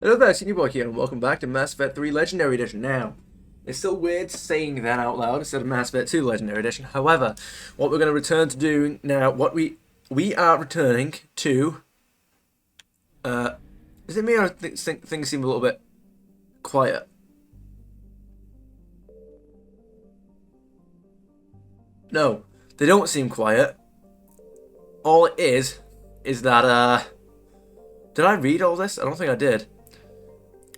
Hello there, Senior Boy here, and welcome back to Mass Effect 3 Legendary Edition. Now, it's still weird saying that out loud instead of Mass Effect 2 Legendary Edition. However, what we're going to return to do now, we are returning to, is it me or things seem a little bit quiet? No, they don't seem quiet. All it is that, did I read all this? I don't think I did.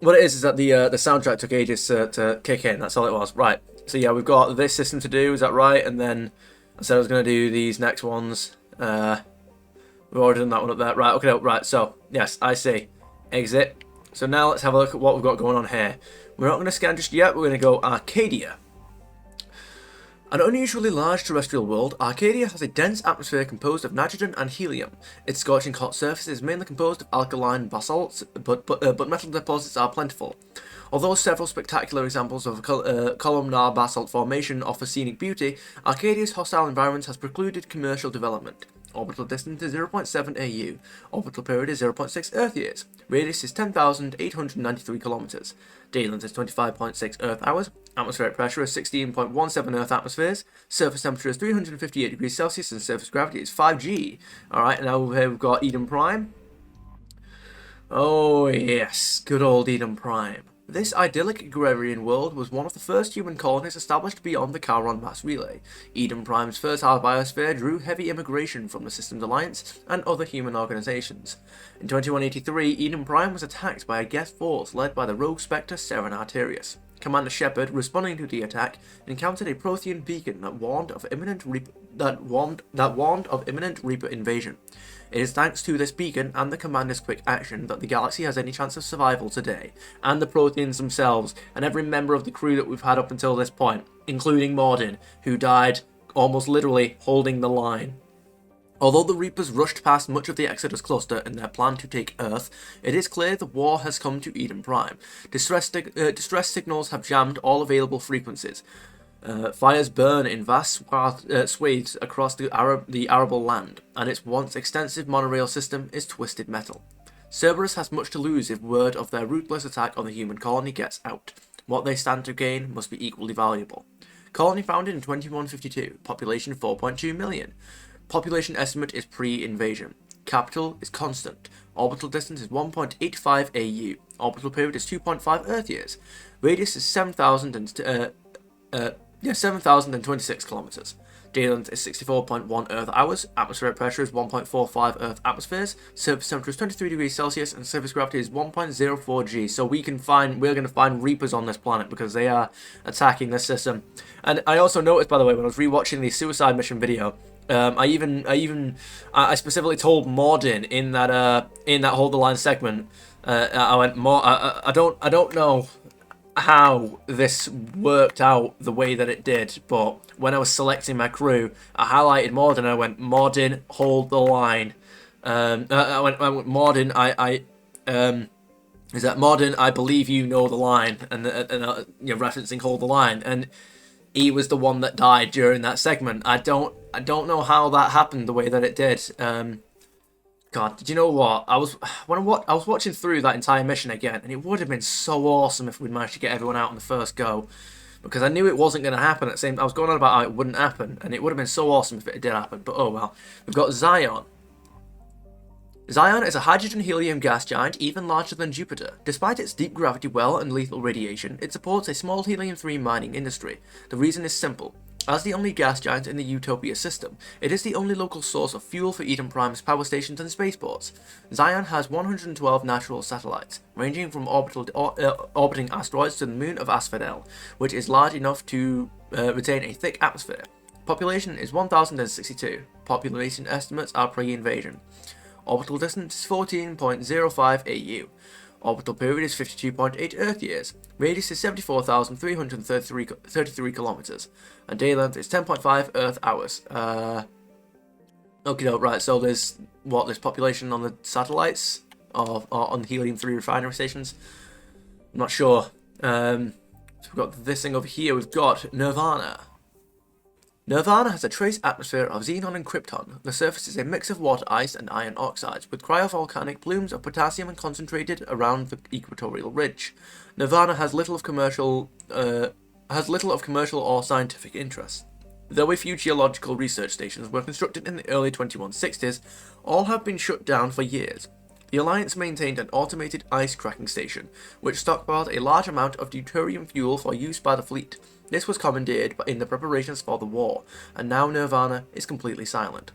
What it is that the soundtrack took ages to kick in. That's all it was. Right. So yeah, we've got this system to do. Is that right? And then I said I was going to do these next ones. We've already done that one up there. Right. Okay. Right. So yes, I see. Exit. So now let's have a look at what we've got going on here. We're not going to scan just yet. We're going to go Arcadia. An unusually large terrestrial world, Arcadia has a dense atmosphere composed of nitrogen and helium. Its scorching hot surface is mainly composed of alkaline basalts, but metal deposits are plentiful. Although several spectacular examples of columnar basalt formation offer scenic beauty, Arcadia's hostile environment has precluded commercial development. Orbital distance is 0.7 AU. Orbital period is 0.6 Earth years. Radius is 10,893 kilometers. Day length is 25.6 Earth hours. Atmospheric pressure is 16.17 Earth atmospheres. Surface temperature is 358 degrees Celsius and surface gravity is 5G. Alright, now here we've got Eden Prime. Oh yes, good old Eden Prime. This idyllic agrarian world was one of the first human colonies established beyond the Charon mass relay. Eden Prime's fertile biosphere drew heavy immigration from the Systems Alliance and other human organizations. In 2183, Eden Prime was attacked by a Geth force led by the rogue Spectre Seren Arterius. Commander Shepard, responding to the attack, encountered a Prothean beacon that warned of imminent Reaper invasion. It is thanks to this beacon and the Commander's quick action that the galaxy has any chance of survival today, and the Protheans themselves, and every member of the crew that we've had up until this point, including Mordin, who died almost literally holding the line. Although the Reapers rushed past much of the Exodus cluster in their plan to take Earth, it is clear the war has come to Eden Prime. Distress signals have jammed all available frequencies. Fires burn in vast swathes across the arable land, and its once extensive monorail system is twisted metal. Cerberus has much to lose if word of their ruthless attack on the human colony gets out. What they stand to gain must be equally valuable. Colony founded in 2152, population 4.2 million. Population estimate is pre-invasion. Capital is constant. Orbital distance is 1.85 AU. Orbital period is 2.5 Earth years. Radius is 7,026 kilometers. Day length is 64.1 Earth hours. Atmospheric pressure is 1.45 Earth atmospheres. Surface temperature is 23 degrees Celsius, and surface gravity is 1.04 G. So we're going to find Reapers on this planet because they are attacking this system. And I also noticed, by the way, when I was rewatching the suicide mission video, I specifically told Mordin in that hold the line segment. I went, I don't know how this worked out the way that it did, but when I was selecting my crew, I highlighted Mordin. I went, Mordin, hold the line. I went Mordin. Is that Mordin? I believe you know the line, and you're referencing hold the line, and he was the one that died during that segment. I don't know how that happened the way that it did. God, did you know what? I was watching through that entire mission again, and it would have been so awesome if we'd managed to get everyone out on the first go, because I knew it wasn't going to happen. At the same, I was going on about how it wouldn't happen, and it would have been so awesome if it did happen. But oh well. We've got Zion. Zion is a hydrogen-helium gas giant even larger than Jupiter. Despite its deep gravity well and lethal radiation, it supports a small helium-3 mining industry. The reason is simple. As the only gas giant in the Utopia system, it is the only local source of fuel for Eden Prime's power stations and spaceports. Zion has 112 natural satellites, ranging from orbiting asteroids to the moon of Asphodel, which is large enough to retain a thick atmosphere. Population is 1,062. Population estimates are pre-invasion. Orbital distance is 14.05 AU. Orbital period is 52.8 Earth years. Radius is 74,333 kilometers. And day length is 10.5 Earth hours. Okay, no, right, so there's population on the satellites or on the helium-3 refinery stations? I'm not sure. So we've got this thing over here. We've got Nirvana. Nirvana has a trace atmosphere of xenon and krypton. The surface is a mix of water ice and iron oxides, with cryovolcanic plumes of potassium and concentrated around the equatorial ridge. Nirvana has little of commercial or scientific interest. Though a few geological research stations were constructed in the early 2160s, all have been shut down for years. The Alliance maintained an automated ice cracking station, which stockpiled a large amount of deuterium fuel for use by the fleet. This was commandeered in the preparations for the war, and now Nirvana is completely silent.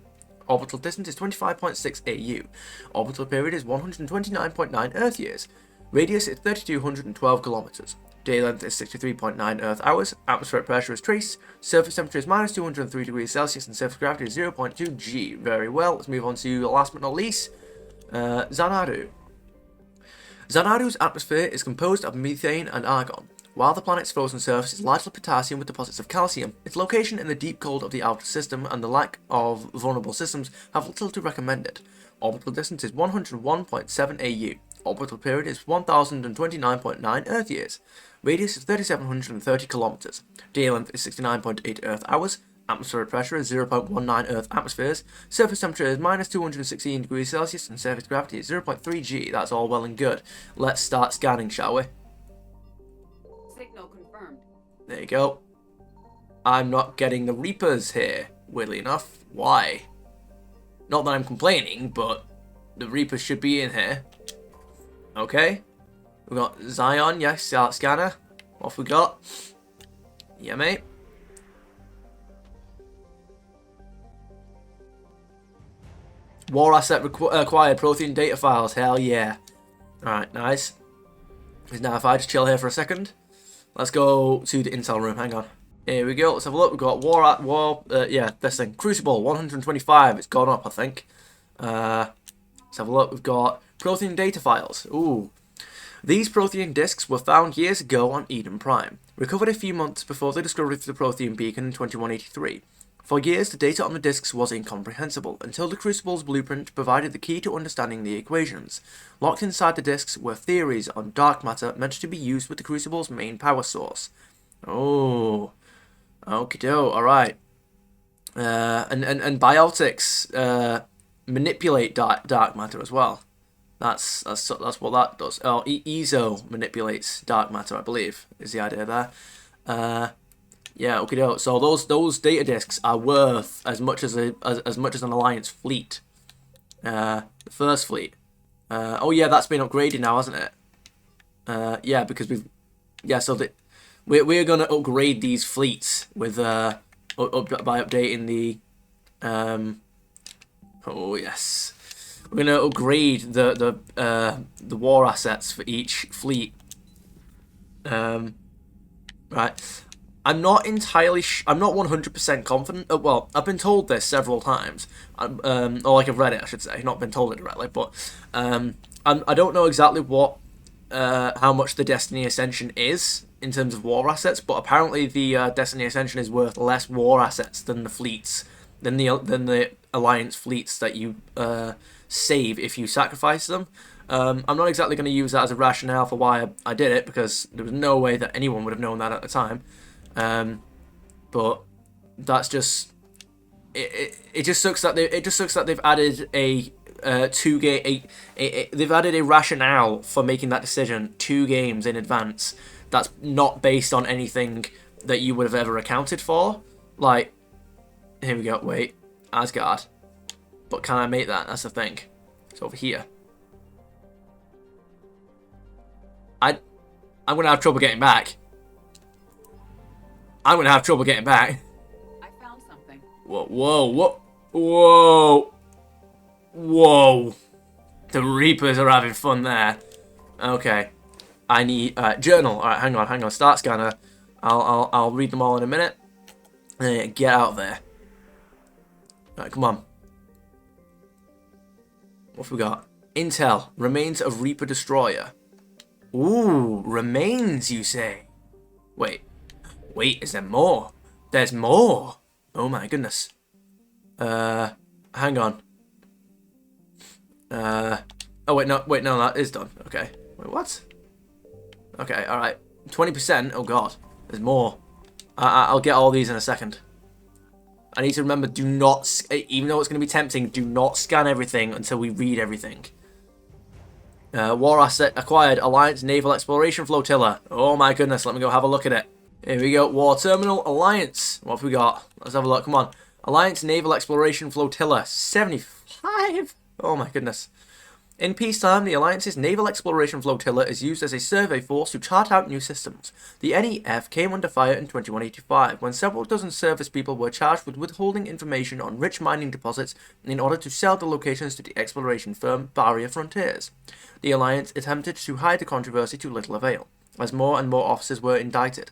Orbital distance is 25.6 AU. Orbital period is 129.9 Earth years. Radius is 3,212 kilometers. Day length is 63.9 Earth hours. Atmospheric pressure is trace. Surface temperature is minus 203 degrees Celsius, and surface gravity is 0.2 G. Very well. Let's move on to last but not least, Xanadu. Xanadu's atmosphere is composed of methane and argon. While the planet's frozen surface is largely potassium with deposits of calcium, its location in the deep cold of the outer system and the lack of vulnerable systems have little to recommend it. Orbital distance is 101.7 AU. Orbital period is 1029.9 Earth years. Radius is 3,730 kilometers. Day length is 69.8 Earth hours. Atmospheric pressure is 0.19 Earth atmospheres. Surface temperature is minus 216 degrees Celsius, and surface gravity is 0.3 G. That's all well and good. Let's start scanning, shall we? Signal confirmed. There you go. I'm not getting the Reapers here, weirdly enough. Why? Not that I'm complaining, but the Reapers should be in here. Okay. We've got Zion, yes, start scanner. What we got? Yeah, mate. War asset acquired, Prothean data files, hell yeah. Alright, nice. Now if I just chill here for a second, let's go to the intel room, hang on. Here we go, let's have a look. We've got this thing. Crucible, 125, it's gone up, I think. Let's have a look, we've got Prothean data files. Ooh. These Prothean disks were found years ago on Eden Prime, recovered a few months before the discovery of the Prothean beacon in 2183. For years, the data on the disks was incomprehensible, until the Crucible's blueprint provided the key to understanding the equations. Locked inside the disks were theories on dark matter meant to be used with the Crucible's main power source. Oh, okie-doke, alright. And biotics manipulate dark matter as well. That's what that does. Oh, ESO manipulates dark matter, I believe, is the idea there. Yeah, okay. So those data disks are worth as much as an Alliance fleet. The first fleet. Oh yeah, that's been upgraded now, hasn't it? Yeah, because so we're gonna upgrade these fleets with by updating the oh yes. We're gonna upgrade the war assets for each fleet. Right. I'm not entirely. I'm not 100% confident. Well, I've been told this several times, or like I've read it, I should say. Not been told it directly, but I don't know exactly what how much the Destiny Ascension is in terms of war assets, but apparently the Destiny Ascension is worth less war assets than the fleets, than the Alliance fleets that you save if you sacrifice them. I'm not exactly going to use that as a rationale for why I did it, because there was no way that anyone would have known that at the time. But that's just it just sucks that they've added they've added a rationale for making that decision 2 games in advance that's not based on anything that you would have ever accounted for. Like, here we go, wait, Asgard. But can I make that? That's the thing. It's over here. I'm gonna have trouble getting back. I'm gonna have trouble getting back. I found something. Whoa. The Reapers are having fun there. Okay. I need journal. Alright, hang on. Start scanner. I'll read them all in a minute. Get out there. Alright, come on. What have we got? Intel. Remains of Reaper Destroyer. Ooh, remains, you say? Wait, is there more? There's more! Oh my goodness. Hang on. Oh wait, no, that is done. Okay. Wait, what? Okay, alright. 20%? Oh god. There's more. I'll get all these in a second. I need to remember, do not, even though it's going to be tempting, do not scan everything until we read everything. War asset acquired, Alliance Naval Exploration Flotilla. Oh my goodness, let me go have a look at it. Here we go, War Terminal Alliance. What have we got? Let's have a look, come on. Alliance Naval Exploration Flotilla, 75? Oh my goodness. In peacetime, the Alliance's Naval Exploration Flotilla is used as a survey force to chart out new systems. The NEF came under fire in 2185, when several dozen service people were charged with withholding information on rich mining deposits in order to sell the locations to the exploration firm Barrier Frontiers. The Alliance attempted to hide the controversy to little avail, as more and more officers were indicted.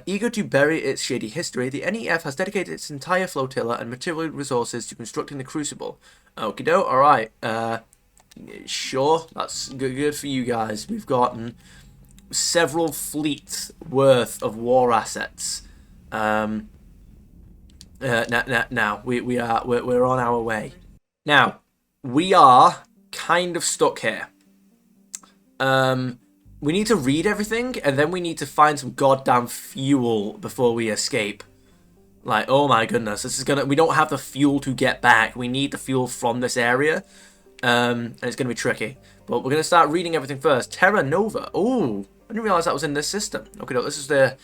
Eager to bury its shady history, the NEF has dedicated its entire flotilla and material resources to constructing the Crucible. Okie doke, alright. Sure, that's good for you guys. We've gotten several fleets worth of war assets. Now we're on our way. Now, we are kind of stuck here. We need to read everything, and then we need to find some goddamn fuel before we escape. Like, oh my goodness, this is gonna... We don't have the fuel to get back. We need the fuel from this area, and it's gonna be tricky. But we're gonna start reading everything first. Terra Nova. Oh, I didn't realize that was in this system. Okay, this is the...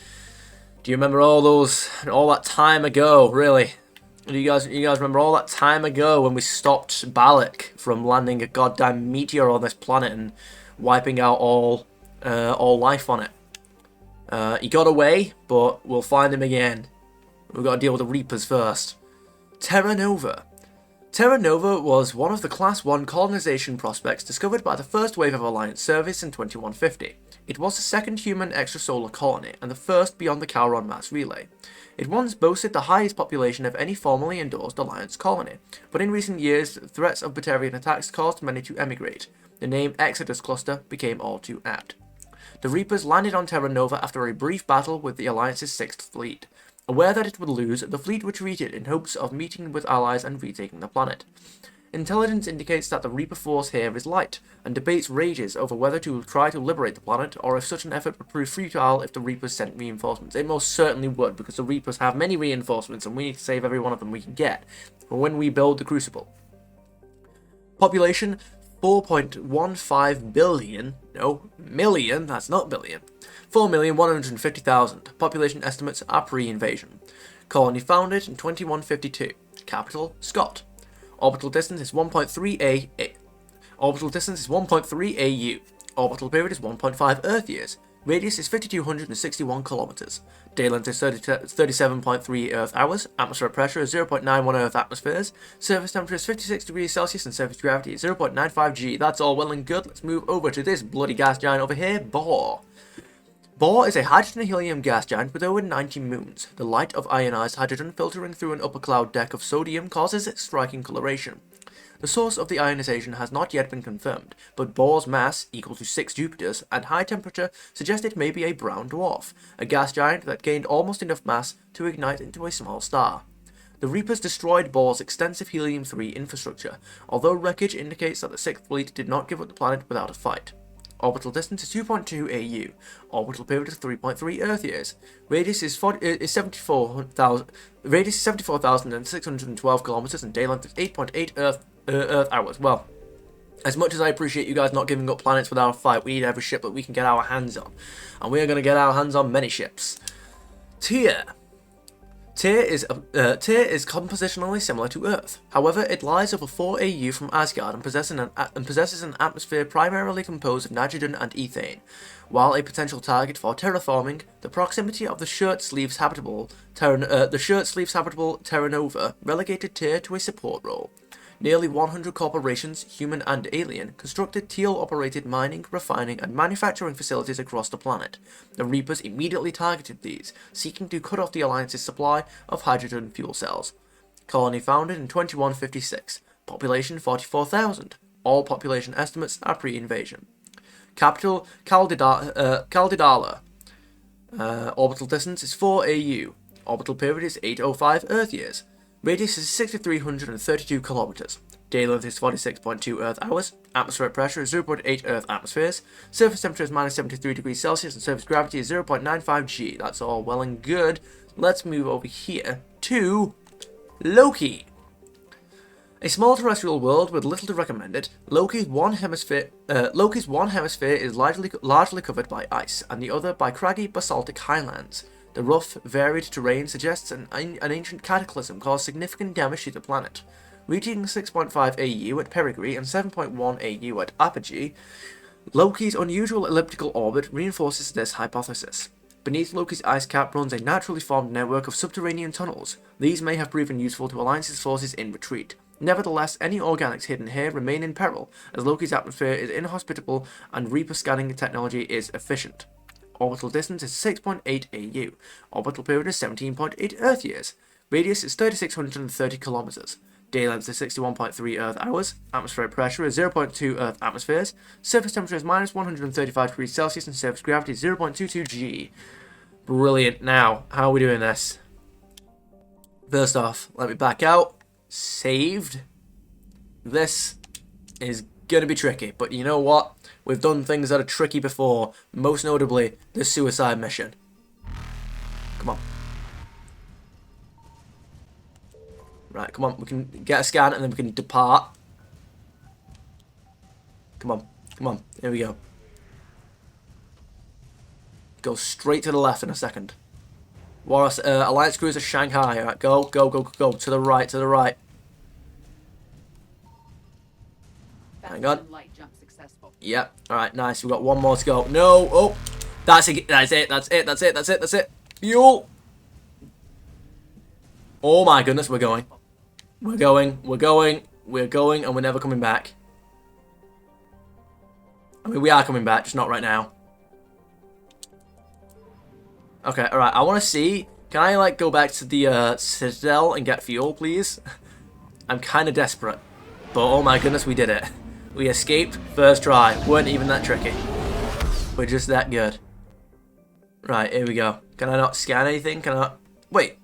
Do you remember all that time ago? Really? Do you guys remember all that time ago when we stopped Balak from landing a goddamn meteor on this planet and wiping out all life on it? He got away, but we'll find him again. We've got to deal with the Reapers first. Terra Nova. Terra Nova was one of the Class 1 colonization prospects discovered by the first wave of Alliance service in 2150. It was the second human extrasolar colony, and the first beyond the Cauron mass relay. It once boasted the highest population of any formally endorsed Alliance colony, but in recent years, threats of Batarian attacks caused many to emigrate. The name Exodus Cluster became all too apt. The Reapers landed on Terra Nova after a brief battle with the Alliance's 6th Fleet. Aware that it would lose, the fleet retreated in hopes of meeting with allies and retaking the planet. Intelligence indicates that the Reaper force here is light, and debates rages over whether to try to liberate the planet, or if such an effort would prove futile if the Reapers sent reinforcements. It most certainly would, because the Reapers have many reinforcements, and we need to save every one of them we can get for when we build the Crucible. Population 4.15 billion, no, million, that's not billion, 4,150,000. Population estimates are pre-invasion. Colony founded in 2152. Capital, Scott. Orbital distance is 1.3 Orbital distance is 1.3 AU. Orbital period is 1.5 Earth years. Radius is 5,261 kilometers. Day length is 37.3 Earth hours. Atmospheric pressure is 0.91 Earth atmospheres. Surface temperature is 56 degrees Celsius and surface gravity is 0.95 G. That's all well and good. Let's move over to this bloody gas giant over here, Bohr. Bohr is a hydrogen and helium gas giant with over 90 moons. The light of ionized hydrogen filtering through an upper cloud deck of sodium causes its striking coloration. The source of the ionization has not yet been confirmed, but Bohr's mass, equal to 6 Jupiters, and high temperature suggest it may be a brown dwarf, a gas giant that gained almost enough mass to ignite into a small star. The Reapers destroyed Bohr's extensive helium-3 infrastructure, although wreckage indicates that the 6th Fleet did not give up the planet without a fight. Orbital distance is 2.2 AU. Orbital period is 3.3 Earth years. Radius is 74,612 kilometers, and day length is 8.8 Earth hours. Well, as much as I appreciate you guys not giving up planets without a fight, we need every ship that we can get our hands on, and we are going to get our hands on many ships. Tyr. Tyr is compositionally similar to Earth. However, it lies over 4 AU from Asgard and possesses an atmosphere primarily composed of nitrogen and ethane. While a potential target for terraforming, the proximity of the shirt sleeves habitable Terra Nova relegated Tyr to a support role. Nearly 100 corporations, human and alien, constructed Teal-operated mining, refining, and manufacturing facilities across the planet. The Reapers immediately targeted these, seeking to cut off the Alliance's supply of hydrogen fuel cells. Colony founded in 2156. Population 44,000. All population estimates are pre-invasion. Capital, Kaldidala. Orbital distance is 4 AU. Orbital period is 805 Earth years. Radius is 6,332 kilometers. Day length is 46.2 Earth hours. Atmospheric pressure is 0.8 Earth atmospheres. Surface temperature is minus 73 degrees Celsius and surface gravity is 0.95 G. That's all well and good. Let's move over here to Loki. A small terrestrial world with little to recommend it, Loki's one hemisphere is largely covered by ice, and the other by craggy basaltic highlands. The rough, varied terrain suggests an ancient cataclysm caused significant damage to the planet. Reaching 6.5 AU at perigee and 7.1 AU at apogee, Loki's unusual elliptical orbit reinforces this hypothesis. Beneath Loki's ice cap runs a naturally formed network of subterranean tunnels. These may have proven useful to Alliance's forces in retreat. Nevertheless, any organics hidden here remain in peril, as Loki's atmosphere is inhospitable and Reaper scanning technology is efficient. Orbital distance is 6.8 AU. Orbital period is 17.8 Earth years. Radius is 3,630 kilometers. Day length is 61.3 Earth hours. Atmospheric pressure is 0.2 Earth atmospheres. Surface temperature is minus 135 degrees Celsius and surface gravity is 0.22 G. Brilliant. Now, how are we doing this? First off, let me back out. Saved. This is gonna be tricky, but you know what? We've done things that are tricky before, most notably the suicide mission. Come on. Right, come on, we can get a scan and then we can depart. Come on, here we go. Go straight to the left in a second. Alliance cruiser Shanghai, alright, go, to the right. Hang on. Light jump successful. Yep, alright, nice, we've got one more to go. No, oh, that's it. Fuel. Oh my goodness, we're going, and we're never coming back. I mean, we are coming back, just not right now. Okay, alright, I want to see, can I, like, go back to the, Citadel and get fuel, please? I'm kind of desperate, but oh my goodness, we did it. We escaped first try, weren't even that tricky. We're just that good. Right, here we go. Can I not scan anything? Wait.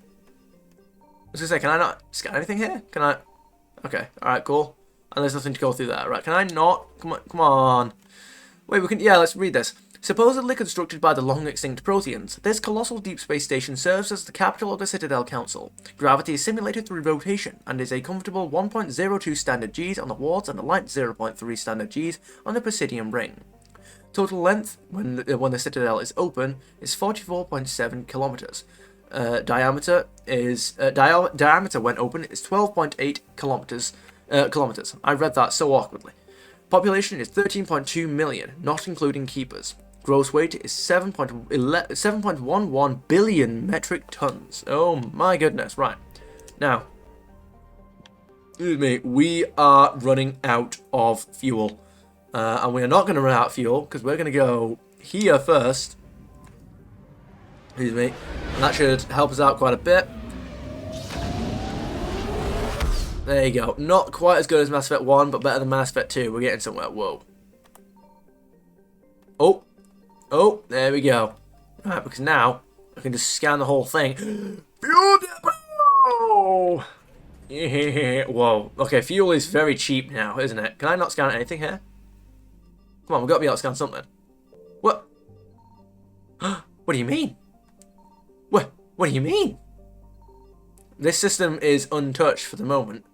I was gonna say, can I not scan anything here? Can I? Okay, alright, cool. And there's nothing to go through there. Right, can I not? Come on. Wait, we can, yeah, let's read this. Supposedly constructed by the long-extinct Proteans, this colossal deep space station serves as the capital of the Citadel Council. Gravity is simulated through rotation, and is a comfortable 1.02 standard Gs on the wards and a light 0.3 standard Gs on the Presidium ring. Total length, when the Citadel is open, is 44.7 kilometers. Diameter when open is 12.8 kilometers. I read that so awkwardly. Population is 13.2 million, not including keepers. Gross weight is 7.11 billion metric tons. Oh my goodness, right. Now, excuse me, we are running out of fuel. And we are not going to run out of fuel, because we're going to go here first. Excuse me. And that should help us out quite a bit. There you go. Not quite as good as Mass Effect 1, but better than Mass Effect 2. We're getting somewhere. Whoa. Oh, there we go. Right, because now I can just scan the whole thing. Fuel depot! Whoa. Okay, fuel is very cheap now, isn't it? Can I not scan anything here? Come on, we've got to be able to scan something. What? What do you mean? What do you mean? This system is untouched for the moment.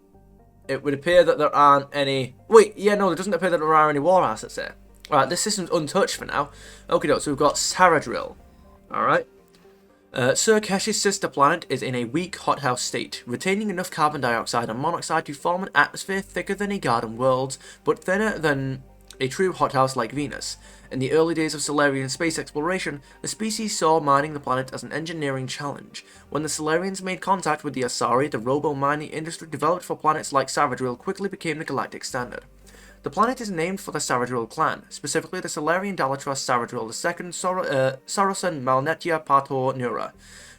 It would appear that there aren't any... Wait, yeah, no, it doesn't appear that there are any war assets here. Alright, this system's untouched for now. Okay, so we've got Saradrill. Alright. Sir Kesh's sister planet is in a weak hothouse state, retaining enough carbon dioxide and monoxide to form an atmosphere thicker than a garden world's, but thinner than a true hothouse like Venus. In the early days of Solarian space exploration, the species saw mining the planet as an engineering challenge. When the Solarians made contact with the Asari, the robo-mining industry developed for planets like Saradrill quickly became the galactic standard. The planet is named for the Saradrill clan, specifically the Solarian Dalatros Saradrill II Sorosan Malnetia Pator Nura,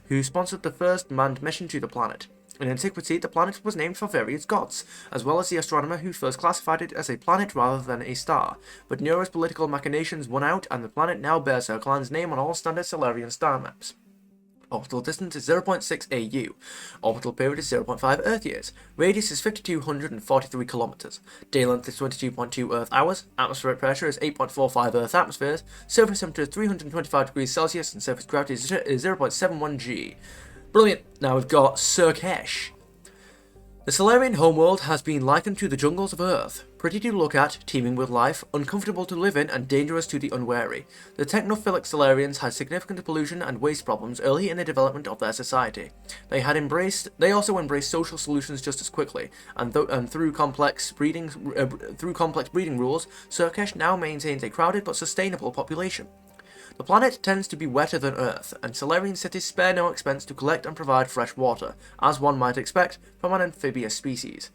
who sponsored the first manned mission to the planet. In antiquity, the planet was named for various gods, as well as the astronomer who first classified it as a planet rather than a star. But Nura's political machinations won out, and the planet now bears her clan's name on all standard Solarian star maps. Orbital distance is 0.6 AU. Orbital period is 0.5 Earth years. Radius is 5,243 kilometers. Day length is 22.2 Earth hours. Atmospheric pressure is 8.45 Earth atmospheres. Surface temperature is 325 degrees Celsius, and surface gravity is 0.71 G. Brilliant. Now we've got Surkesh. The Solarian homeworld has been likened to the jungles of Earth. Pretty to look at, teeming with life, uncomfortable to live in, and dangerous to the unwary. The technophilic Solarians had significant pollution and waste problems early in the development of their society. They also embraced social solutions just as quickly, and through complex breeding rules, Surkesh now maintains a crowded but sustainable population. The planet tends to be wetter than Earth, and Solarian cities spare no expense to collect and provide fresh water, as one might expect from an amphibious species.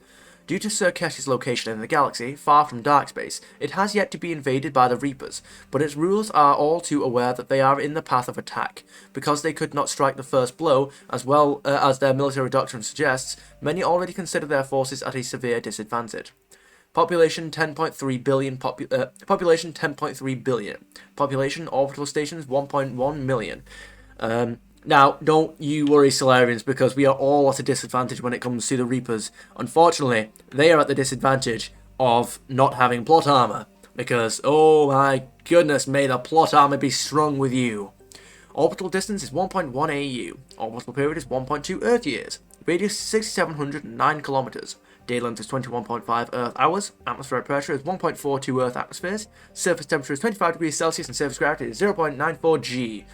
Due to Surkesh's location in the galaxy, far from dark space, it has yet to be invaded by the Reapers, but its rulers are all too aware that they are in the path of attack. Because they could not strike the first blow, as well as their military doctrine suggests, many already consider their forces at a severe disadvantage. Population 10.3 billion. Population 10.3 billion. Population orbital stations 1.1 million. Now, don't you worry, Solarians, because we are all at a disadvantage when it comes to the Reapers. Unfortunately, they are at the disadvantage of not having plot armor, because, oh my goodness, may the plot armor be strong with you. Orbital distance is 1.1 AU. Orbital period is 1.2 Earth years. Radius is 6,709 kilometers. Day length is 21.5 Earth hours. Atmospheric pressure is 1.42 Earth atmospheres. Surface temperature is 25 degrees Celsius and surface gravity is 0.94 G.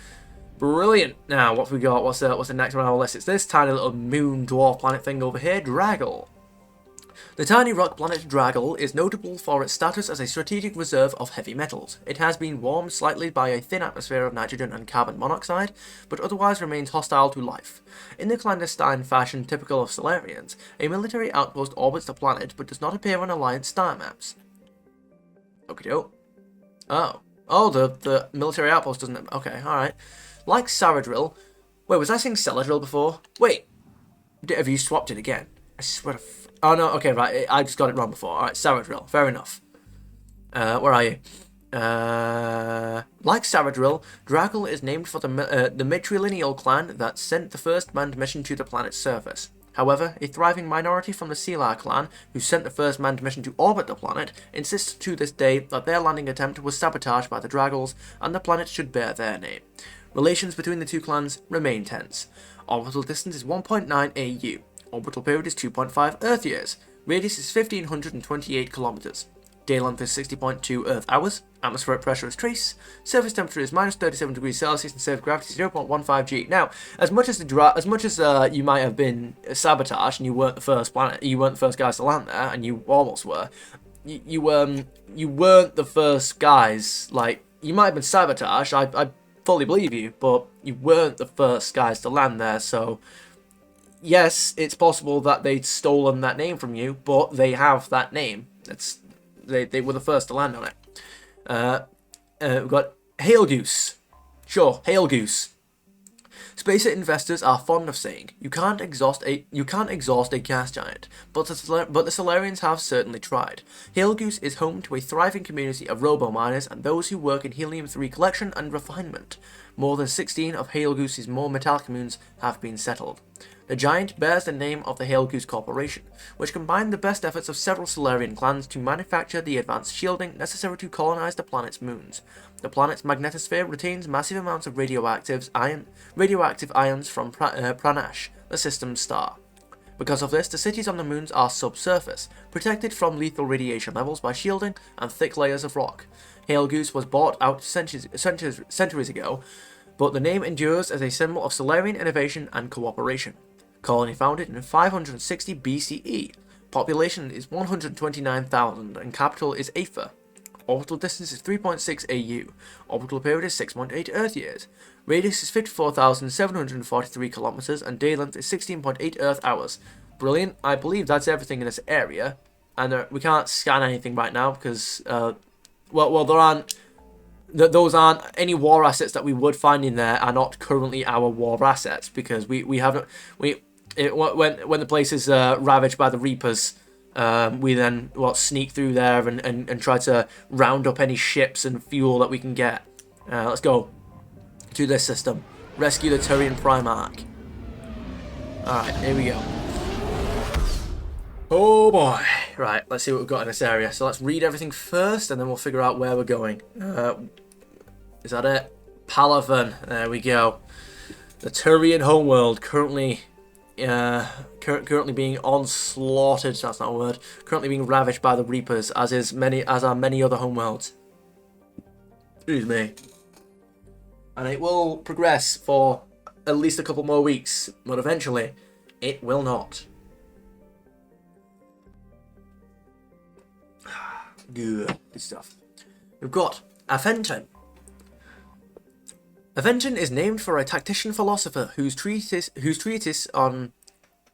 Brilliant. Now, what have we got? What's the next one on our list? It's this tiny little moon dwarf planet thing over here, Draggle. The tiny rock planet Draggle is notable for its status as a strategic reserve of heavy metals. It has been warmed slightly by a thin atmosphere of nitrogen and carbon monoxide, but otherwise remains hostile to life. In the clandestine fashion typical of Solarians, a military outpost orbits the planet but does not appear on Alliance star maps. Okie doke. Oh, the military outpost doesn't... Okay, alright. Like Saradrill... Wait, was I saying Celadrill before? Wait! Have you swapped it again? I swear to... Oh, no, okay, right. I just got it wrong before. Alright, Saradrill. Fair enough. Where are you? Like Saradrill, Draggle is named for the matrilineal clan that sent the first manned mission to the planet's surface. However, a thriving minority from the Sealar clan, who sent the first manned mission to orbit the planet, insists to this day that their landing attempt was sabotaged by the Draggles, and the planet should bear their name. Relations between the two clans remain tense. Orbital distance is 1.9 AU. Orbital period is 2.5 Earth years. Radius is 1,528 kilometers. Day length is 60.2 Earth hours. Atmospheric pressure is trace. Surface temperature is minus 37 degrees Celsius and surface gravity is 0.15 G. Now, as much as you might have been sabotaged and you weren't the first planet, you weren't the first guys to land there, and you almost were. You weren't the first guys. Like, you might have been sabotaged. I fully believe you, but you weren't the first guys to land there. So, yes, it's possible that they'd stolen that name from you, but they have that name. They were the first to land on it. We've got Hail Goose. Sure, Hail Goose. Spacer investors are fond of saying, you can't exhaust a gas giant, but the Solarians have certainly tried. Hail Goose is home to a thriving community of robo-miners and those who work in helium-3 collection and refinement. More than 16 of Hail Goose's more metallic moons have been settled. The giant bears the name of the Hail Goose Corporation, which combined the best efforts of several Solarian clans to manufacture the advanced shielding necessary to colonize the planet's moons. The planet's magnetosphere retains massive amounts of radioactive ions from Pranash, the system's star. Because of this, the cities on the moons are subsurface, protected from lethal radiation levels by shielding and thick layers of rock. Hail Goose was bought out centuries ago, but the name endures as a symbol of Solarian innovation and cooperation. Colony founded in 560 BCE. Population is 129,000 and capital is Aether. Orbital distance is 3.6 AU. Orbital period is 6.8 Earth years. Radius is 54,743 kilometers and day length is 16.8 Earth hours. Brilliant. I believe that's everything in this area. And we can't scan anything right now because, those aren't any war assets that we would find in there are not currently our war assets because we haven't when the place is ravaged by the Reapers, we then sneak through there and try to round up any ships and fuel that we can get. Let's go to this system. Rescue the Turian Primarch. Alright, here we go. Oh boy. Right, let's see what we've got in this area. So let's read everything first and then we'll figure out where we're going. Is that it? Palavan. There we go. The Turian homeworld currently being onslaughted. That's not a word. Currently being ravaged by the Reapers, as are many other homeworlds. Excuse me. And it will progress for at least a couple more weeks, but eventually it will not. Good stuff. We've got Aventon. Aventon is named for a tactician philosopher whose treatise on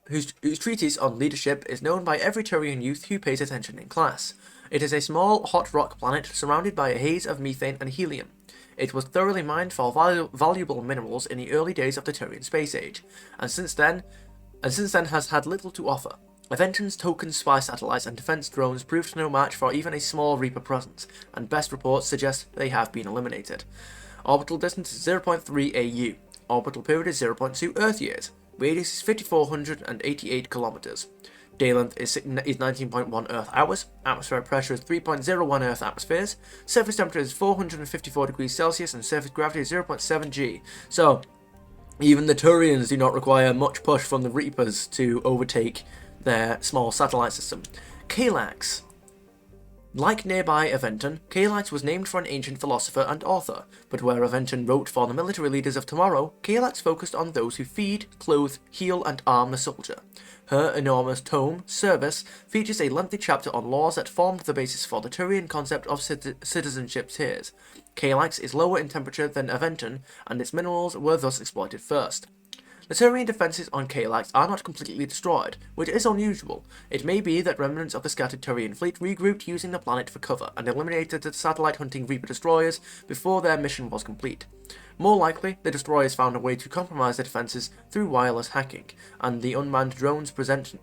leadership is known by every Turian youth who pays attention in class. It is a small, hot rock planet surrounded by a haze of methane and helium. It was thoroughly mined for valuable minerals in the early days of the Turian space age, and since then has had little to offer. Aventon's token spy satellites and defense drones proved no match for even a small Reaper presence, and best reports suggest they have been eliminated. Orbital distance is 0.3 AU. Orbital period is 0.2 Earth years. Radius is 5,488 kilometers. Day length is 19.1 Earth hours. Atmospheric pressure is 3.01 Earth atmospheres. Surface temperature is 454 degrees Celsius, and surface gravity is 0.7 G. So, even the Turians do not require much push from the Reapers to overtake their small satellite system. Kalax. Like nearby Aventon, Kalax was named for an ancient philosopher and author, but where Aventon wrote for the military leaders of tomorrow, Kalax focused on those who feed, clothe, heal, and arm the soldier. Her enormous tome, Service, features a lengthy chapter on laws that formed the basis for the Turian concept of citizenship tiers. Kalax is lower in temperature than Aventon, and its minerals were thus exploited first. The Turian defences on Kalax are not completely destroyed, which is unusual. It may be that remnants of the scattered Turian fleet regrouped using the planet for cover and eliminated the satellite-hunting Reaper destroyers before their mission was complete. More likely, the destroyers found a way to compromise the defences through wireless hacking, and the unmanned drones present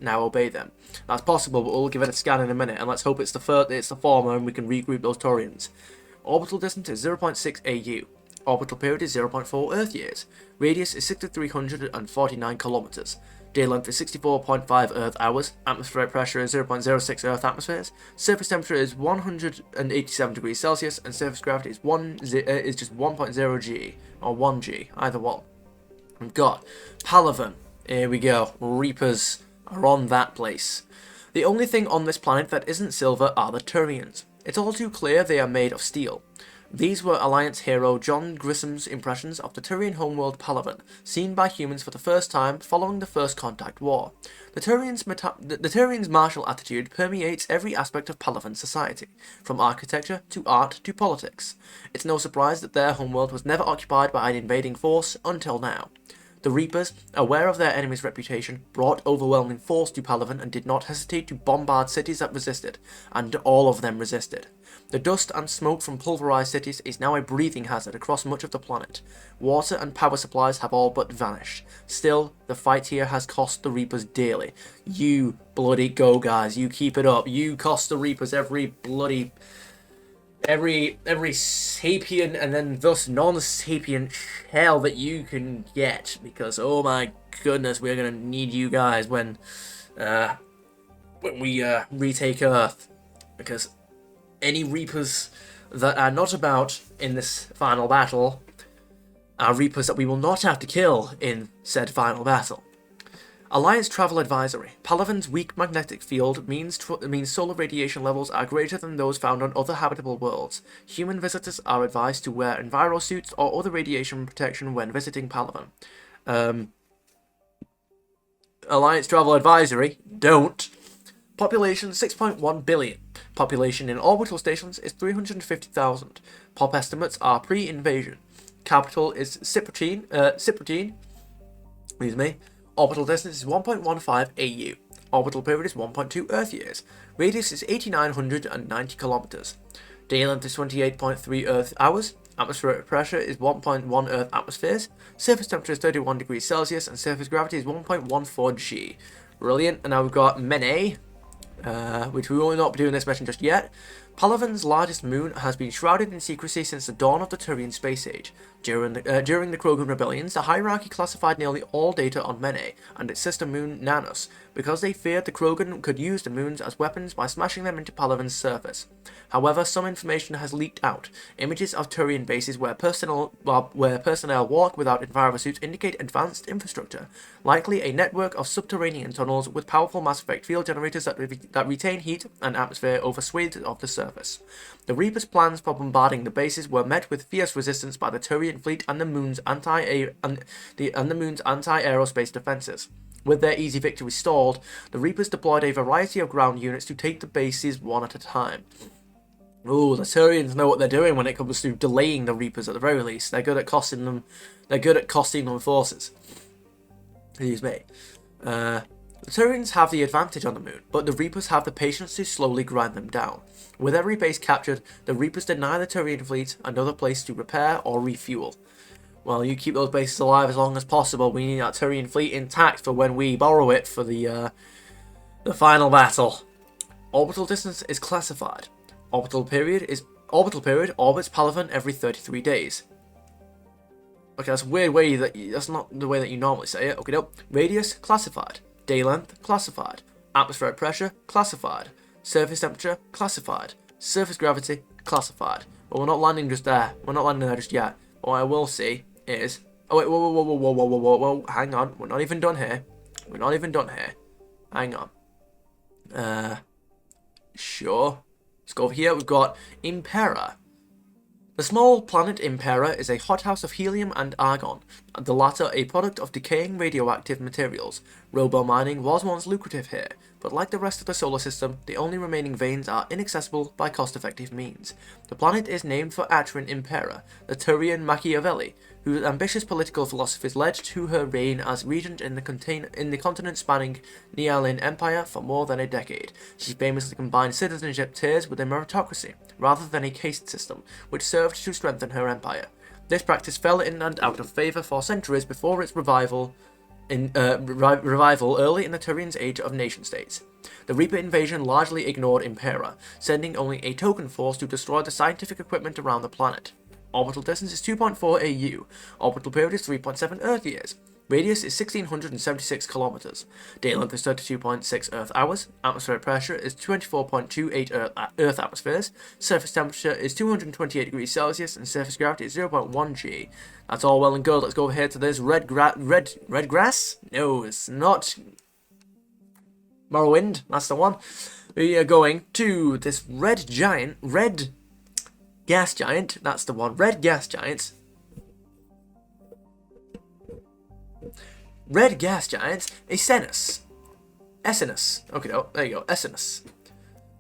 now obey them. That's possible, but we'll give it a scan in a minute, and let's hope it's the former and we can regroup those Turians. Orbital distance is 0.6 AU. Orbital period is 0.4 Earth years. Radius is 6,349 kilometers. Day length is 64.5 Earth hours. Atmospheric pressure is 0.06 Earth atmospheres. Surface temperature is 187 degrees Celsius, and surface gravity is just 1.0 G or 1 G, either one. We've got Palaven. Here we go. Reapers are on that place. The only thing on this planet that isn't silver are the Turians. It's all too clear they are made of steel. These were Alliance hero John Grissom's impressions of the Turian homeworld Palaven, seen by humans for the first time following the First Contact War. The Turians' martial attitude permeates every aspect of Palaven society, from architecture to art to politics. It's no surprise that their homeworld was never occupied by an invading force until now. The Reapers, aware of their enemy's reputation, brought overwhelming force to Palaven and did not hesitate to bombard cities that resisted, and all of them resisted. The dust and smoke from pulverized cities is now a breathing hazard across much of the planet. Water and power supplies have all but vanished. Still, the fight here has cost the Reapers dearly. You bloody go, guys. You keep it up. You cost the Reapers every sapient and then thus non-sapient shell that you can get, because oh my goodness, we're gonna need you guys when we retake Earth, because any Reapers that are not about in this final battle are Reapers that we will not have to kill in said final battle. Alliance Travel Advisory. Palaven's weak magnetic field means solar radiation levels are greater than those found on other habitable worlds. Human visitors are advised to wear envirosuits or other radiation protection when visiting Palaven. Alliance Travel Advisory, don't. Population 6.1 billion. Population in orbital stations is 350,000. Pop estimates are pre-invasion. Capital is Cyprian. Excuse me. Orbital distance is 1.15 AU. Orbital period is 1.2 Earth years. Radius is 8,990 kilometers. Day length is 28.3 Earth hours. Atmospheric pressure is 1.1 Earth atmospheres. Surface temperature is 31 degrees Celsius, and surface gravity is 1.14 G. Brilliant. And now we've got Mene, which we will not be doing this mission just yet, Palaven's largest moon has been shrouded in secrecy since the dawn of the Turian space age. During the Krogan rebellions, the hierarchy classified nearly all data on Mene and its sister moon Nanos, because they feared the Krogan could use the moons as weapons by smashing them into Palaven's surface. However, some information has leaked out. Images of Turian bases where personnel walk without enviro suits indicate advanced infrastructure, likely a network of subterranean tunnels with powerful Mass Effect field generators that retain heat and atmosphere over swathes of the surface. The Reaper's plans for bombarding the bases were met with fierce resistance by the Turian fleet and the moon's anti-aerospace defenses. With their easy victory stalled, the Reapers deployed a variety of ground units to take the bases one at a time. Ooh, the Turians know what they're doing when it comes to delaying the Reapers at the very least. They're good at costing them forces. Excuse me. The Turians have the advantage on the moon, but the Reapers have the patience to slowly grind them down. With every base captured, the Reapers deny the Turian fleet another place to repair or refuel. Well, you keep those bases alive as long as possible. We need that Turian fleet intact for when we borrow it for the final battle. Orbital distance is classified. Orbital period orbits Palaven every 33 days. Okay, that's a weird way that's not the way that you normally say it. Okay, no. Radius classified. Day length classified. Atmospheric pressure classified. Surface temperature classified. Surface gravity classified. But we're not landing just there. We're not landing there just yet. What I will see is... Oh wait, whoa, hang on. We're not even done here. Hang on. Sure. Let's go over here. We've got Impera. The small planet Impera is a hothouse of helium and argon, the latter a product of decaying radioactive materials. Robo-mining was once lucrative here, but like the rest of the solar system, the only remaining veins are inaccessible by cost-effective means. The planet is named for Atrin Impera, the Turian Machiavelli, whose ambitious political philosophies led to her reign as regent in the continent-spanning Nealin Empire for more than a decade. She famously combined citizenship tiers with a meritocracy, rather than a caste system, which served to strengthen her empire. This practice fell in and out of favour for centuries before its revival early in the Turian's age of nation-states. The Reaper invasion largely ignored Impera, sending only a token force to destroy the scientific equipment around the planet. Orbital distance is 2.4 AU. Orbital period is 3.7 Earth years. Radius is 1676 kilometers. Day length is 32.6 Earth hours. Atmospheric pressure is 24.28 Earth atmospheres. Surface temperature is 228 degrees Celsius, and surface gravity is 0.1 G. That's all well and good. Let's go over here to this red grass? No, it's not. Morrowind, that's the one. We are going to this red gas giant. That's the one. Red gas giant. Red gas giant, Essenus. Okay, no, there you go, Essenus.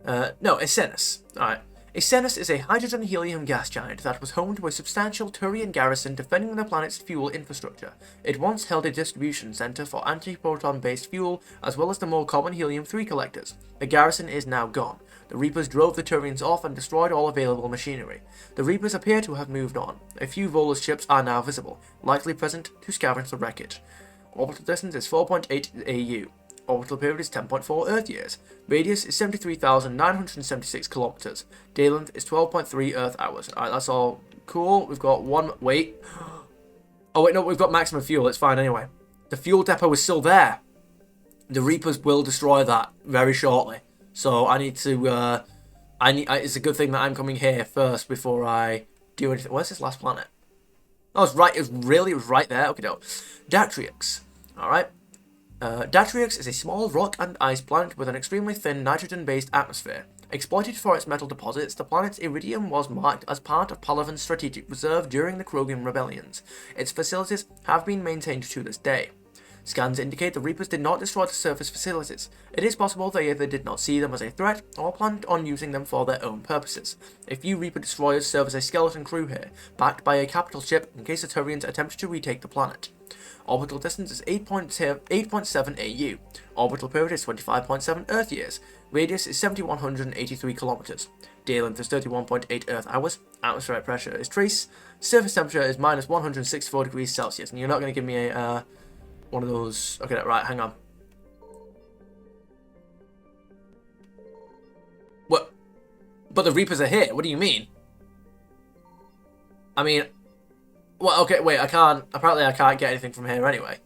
Essenus. Alright. Essenus is a hydrogen-helium gas giant that was home to a substantial Turian garrison defending the planet's fuel infrastructure. It once held a distribution center for anti-proton-based fuel, as well as the more common helium-3 collectors. The garrison is now gone. The Reapers drove the Turians off and destroyed all available machinery. The Reapers appear to have moved on. A few Volus ships are now visible, likely present to scavenge the wreckage. Orbital distance is 4.8 AU. Orbital period is 10.4 Earth years. Radius is 73,976 kilometers. Day length is 12.3 Earth hours. Alright, that's all cool. We've got one... Wait. Oh, wait, no, we've got maximum fuel. It's fine anyway. The fuel depot is still there. The Reapers will destroy that very shortly. So I need to... it's a good thing that I'm coming here first before I do anything. Where's this last planet? Oh, it's right. It was right there. Okay, no. Datriox. Alright. Datriox is a small rock and ice planet with an extremely thin nitrogen-based atmosphere. Exploited for its metal deposits, the planet's iridium was marked as part of Palaven's strategic reserve during the Krogan rebellions. Its facilities have been maintained to this day. Scans indicate the Reapers did not destroy the surface facilities. It is possible they either did not see them as a threat or planned on using them for their own purposes. A few Reaper destroyers serve as a skeleton crew here, backed by a capital ship in case the Turians attempt to retake the planet. Orbital distance is 8.7 AU. Orbital period is 25.7 Earth years. Radius is 7,183 kilometers. Day length is 31.8 Earth hours. Atmospheric pressure is trace. Surface temperature is minus 164 degrees Celsius. And you're not going to give me a one of those... Okay, right, hang on. But the Reapers are here. What do you mean? I mean, well, okay, wait, apparently I can't get anything from here anyway.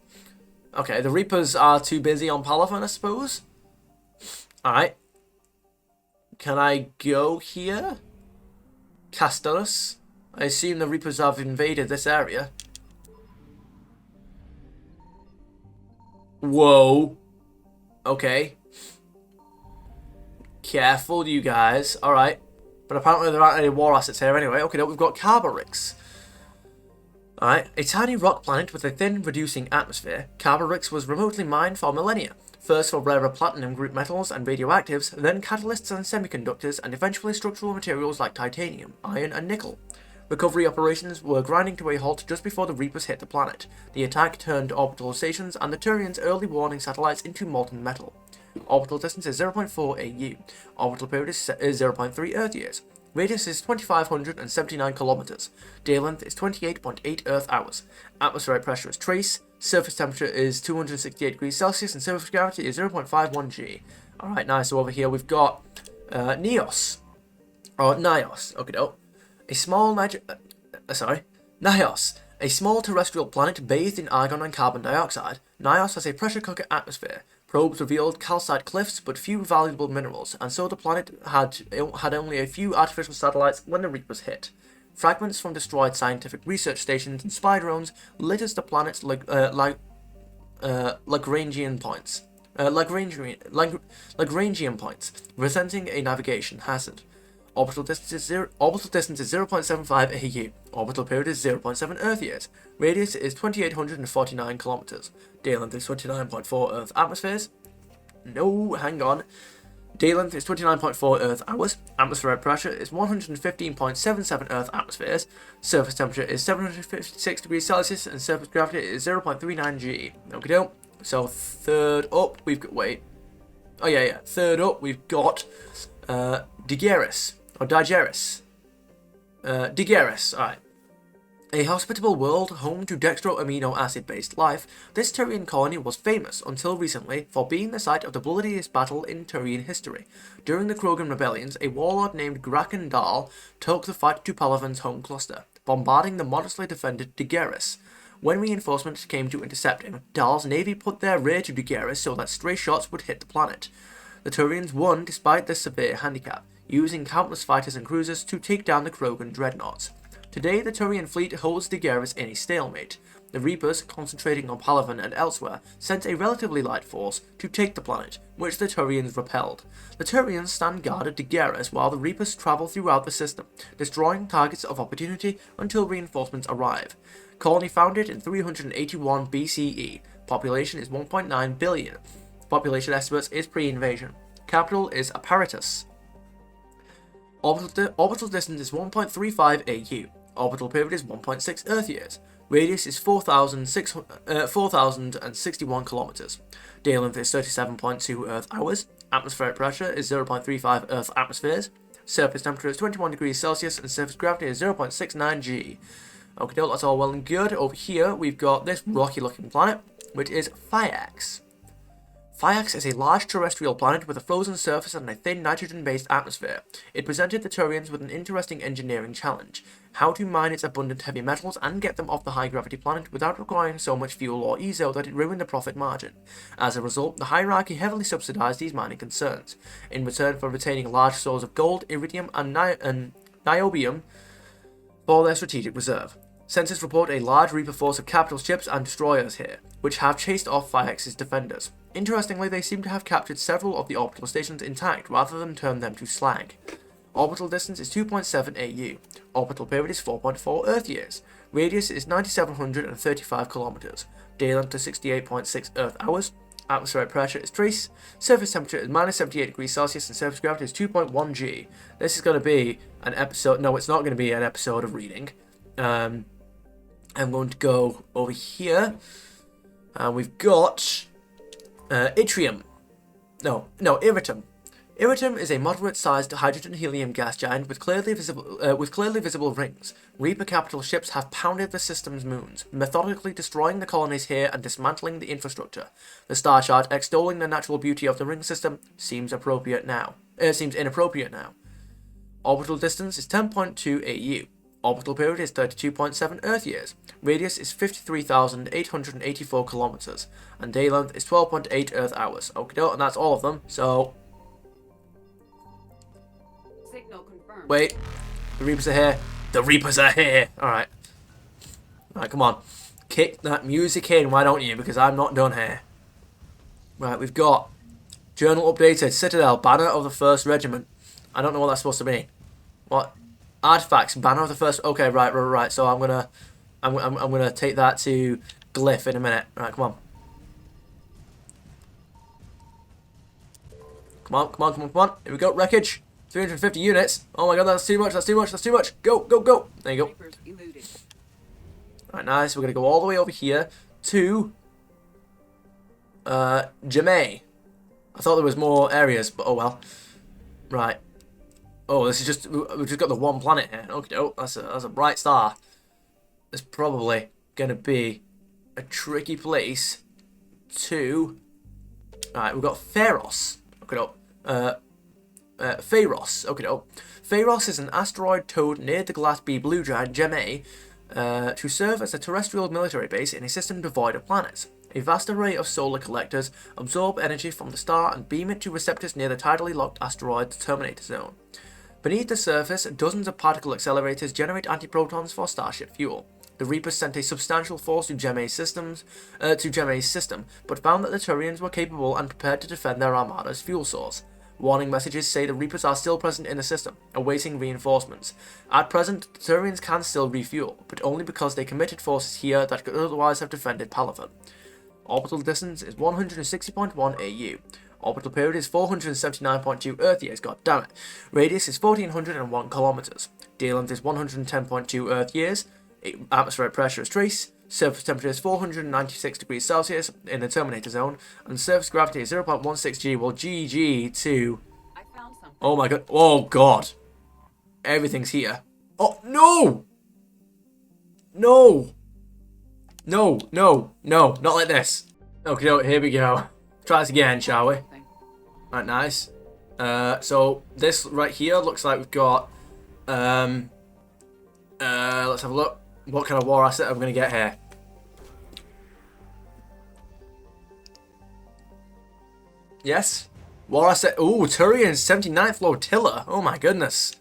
Okay, the Reapers are too busy on Palavan, I suppose. Alright. Can I go here? Castorus? I assume the Reapers have invaded this area. Whoa. Okay. Careful, you guys. Alright. But apparently there aren't any war assets here anyway. Okay, now we've got Carborix. Alright. A tiny rock planet with a thin, reducing atmosphere, Carborix was remotely mined for millennia. First for rarer platinum group metals and radioactives, then catalysts and semiconductors, and eventually structural materials like titanium, iron, and nickel. Recovery operations were grinding to a halt just before the Reapers hit the planet. The attack turned orbital stations and the Turians' early warning satellites into molten metal. Orbital distance is 0.4 AU. Orbital period is 0.3 Earth years. Radius is 2,579 kilometers. Day length is 28.8 Earth hours. Atmospheric pressure is trace. Surface temperature is 268 degrees Celsius and surface gravity is 0.51 G. Alright, nice. So over here we've got Nios. Or Nios. Okay, no. A small Nios. A small terrestrial planet bathed in argon and carbon dioxide. Nios has a pressure cooker atmosphere. Probes revealed calcite cliffs but few valuable minerals, and so the planet had only a few artificial satellites when the Reapers hit. Fragments from destroyed scientific research stations and spy drones littered the planet's Lagrangian points. Lagrangian points, presenting a navigation hazard. Orbital distance is 0.75 AU. Orbital period is 0.7 Earth years. Radius is 2,849 kilometers. Day length is 29.4 Earth atmospheres. No, hang on. Day length is 29.4 Earth hours. Atmospheric pressure is 115.77 Earth atmospheres. Surface temperature is 756 degrees Celsius and surface gravity is 0.39 G. Okay, so third up we've got Third up we've got Digeris. Or Digeris. Digeris, alright. A hospitable world home to dextro-amino acid-based life, this Turian colony was famous until recently for being the site of the bloodiest battle in Turian history. During the Krogan rebellions, a warlord named Graken Dahl took the fight to Palavan's home cluster, bombarding the modestly defended Digeris. When reinforcements came to intercept him, Dahl's navy put their rear to Digeris so that stray shots would hit the planet. The Turians won despite this severe handicap, using countless fighters and cruisers to take down the Krogan dreadnoughts. Today, the Turian fleet holds Digeris in a stalemate. The Reapers, concentrating on Palavan and elsewhere, sent a relatively light force to take the planet, which the Turians repelled. The Turians stand guard at Digeris while the Reapers travel throughout the system, destroying targets of opportunity until reinforcements arrive. Colony founded in 381 BCE. Population is 1.9 billion. Population estimates is pre-invasion. Capital is Apparatus. Orbital distance is 1.35 AU. Orbital period is 1.6 Earth years. Radius is 4,061 kilometers. Day length is 37.2 Earth hours. Atmospheric pressure is 0.35 Earth atmospheres. Surface temperature is 21 degrees Celsius and surface gravity is 0.69 G. Okay, that's all well and good. Over here, we've got this rocky-looking planet, which is Phaeax. Phaeax is a large terrestrial planet with a frozen surface and a thin nitrogen-based atmosphere. It presented the Turians with an interesting engineering challenge: how to mine its abundant heavy metals and get them off the high-gravity planet without requiring so much fuel or ezo that it ruined the profit margin. As a result, the hierarchy heavily subsidized these mining concerns. In return for retaining large stores of gold, iridium, and niobium for their strategic reserve. Sensors report a large Reaper force of capital ships and destroyers here, which have chased off Phaeax's defenders. Interestingly, they seem to have captured several of the orbital stations intact rather than turn them to slag. Orbital distance is 2.7 AU. Orbital period is 4.4 Earth years. Radius is 9,735 kilometers. Day length is 68.6 Earth hours. Atmospheric pressure is trace. Surface temperature is minus 78 degrees Celsius and surface gravity is 2.1 G. This is going to be an episode. No, it's not going to be an episode of reading. I'm going to go over here. We've got Iridium. Iridium is a moderate-sized hydrogen-helium gas giant with clearly visible rings. Reaper capital ships have pounded the system's moons, methodically destroying the colonies here and dismantling the infrastructure. The star chart extolling the natural beauty of the ring system seems inappropriate now. Orbital distance is 10.2 AU. Orbital period is 32.7 Earth years. Radius is 53,884 kilometers. And day length is 12.8 Earth hours. Okay, and that's all of them. So, Signal confirmed. wait. The Reapers are here. The Reapers are here. Alright. Alright, come on. Kick that music in, why don't you? Because I'm not done here. Right, we've got Journal updated. Citadel, Banner of the 1st Regiment. I don't know what that's supposed to mean. What? Artifacts, Banner of the 1st. Okay, right. So I'm gonna take that to Glyph in a minute. Right, come on. Come on. Here we go. Wreckage. 350 units. Oh my god, that's too much. Go. There you go. Reapers eluded. Right, nice. We're gonna go all the way over here to Jamay. I thought there was more areas, but oh well. Right. Oh, this is just, we've just got the one planet here. Okay, oh, that's a bright star. It's probably gonna be a tricky place to. Alright, we've got Pharos. Okay, no. Pharos. Okay, no. Pharos is an asteroid towed near the Glass B blue giant Gemma to serve as a terrestrial military base in a system devoid of planets. A vast array of solar collectors absorb energy from the star and beam it to receptors near the tidally locked asteroid's terminator zone. Beneath the surface, dozens of particle accelerators generate antiprotons for starship fuel. The Reapers sent a substantial force to Gemma's system, but found that the Turians were capable and prepared to defend their armada's fuel source. Warning messages say the Reapers are still present in the system, awaiting reinforcements. At present, the Turians can still refuel, but only because they committed forces here that could otherwise have defended Palaven. Orbital distance is 160.1 AU. Orbital period is 479.2 Earth years, god damn it. Radius is 1401 kilometers. Day length is 110.2 Earth years. Atmospheric pressure is trace. Surface temperature is 496 degrees Celsius in the Terminator zone. And surface gravity is 0.16 G. Well, GG to... I found something. Oh my god. Oh god. Everything's here. Oh, no! No! No. Not like this. Okay, here we go. Try this again, shall we? Right, nice. So this right here looks like we've got. Let's have a look. What kind of war asset are we gonna get here? Yes, war asset. Ooh, Turians 79th Flotilla. Oh my goodness.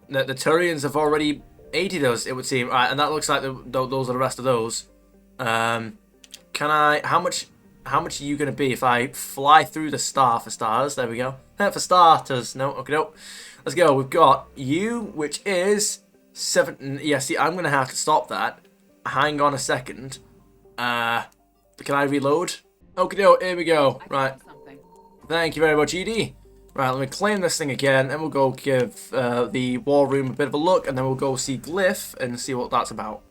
The Turians have already aided us, it would seem. Right, and that looks like those are the rest of those. Can I? How much are you going to be if I fly through the star for stars? There we go. For starters. No, okay, no. Let's go. We've got you, which is 7. Yeah, see, I'm going to have to stop that. Hang on a second. Can I reload? Okay, no, here we go. Right. Thank you very much, Edie. Right, let me claim this thing again, and we'll go give the war room a bit of a look, and then we'll go see Glyph and see what that's about.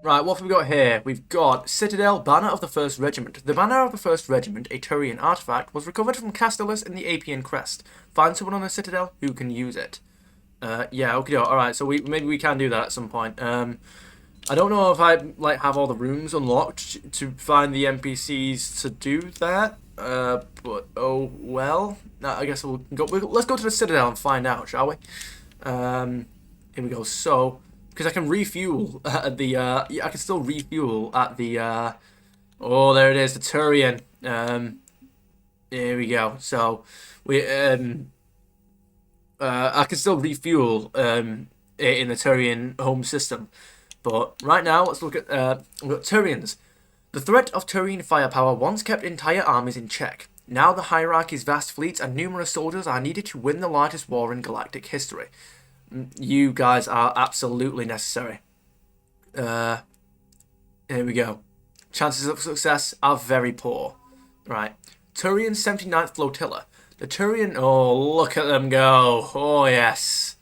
Right, what have we got here? We've got Citadel, Banner of the 1st Regiment. The Banner of the 1st Regiment, a Turian artifact, was recovered from Castellus in the Apian Crest. Find someone on the Citadel who can use it. Yeah, okay, alright, so maybe we can do that at some point. I don't know if I have all the rooms unlocked to find the NPCs to do that. But oh well. I guess let's go to the Citadel and find out, shall we? Here we go. So, because I can refuel at the yeah, I can still refuel at the oh, there it is, the Turian. Here we go. So we I can still refuel in the Turian home system. But right now, let's look at we've got Turians. The threat of Turian firepower once kept entire armies in check. Now the hierarchy's vast fleets and numerous soldiers are needed to win the largest war in galactic history. You guys are absolutely necessary. Here we go. Chances of success are very poor. Right. Turian 79th Flotilla. The Turian... Oh, look at them go. Oh, yes.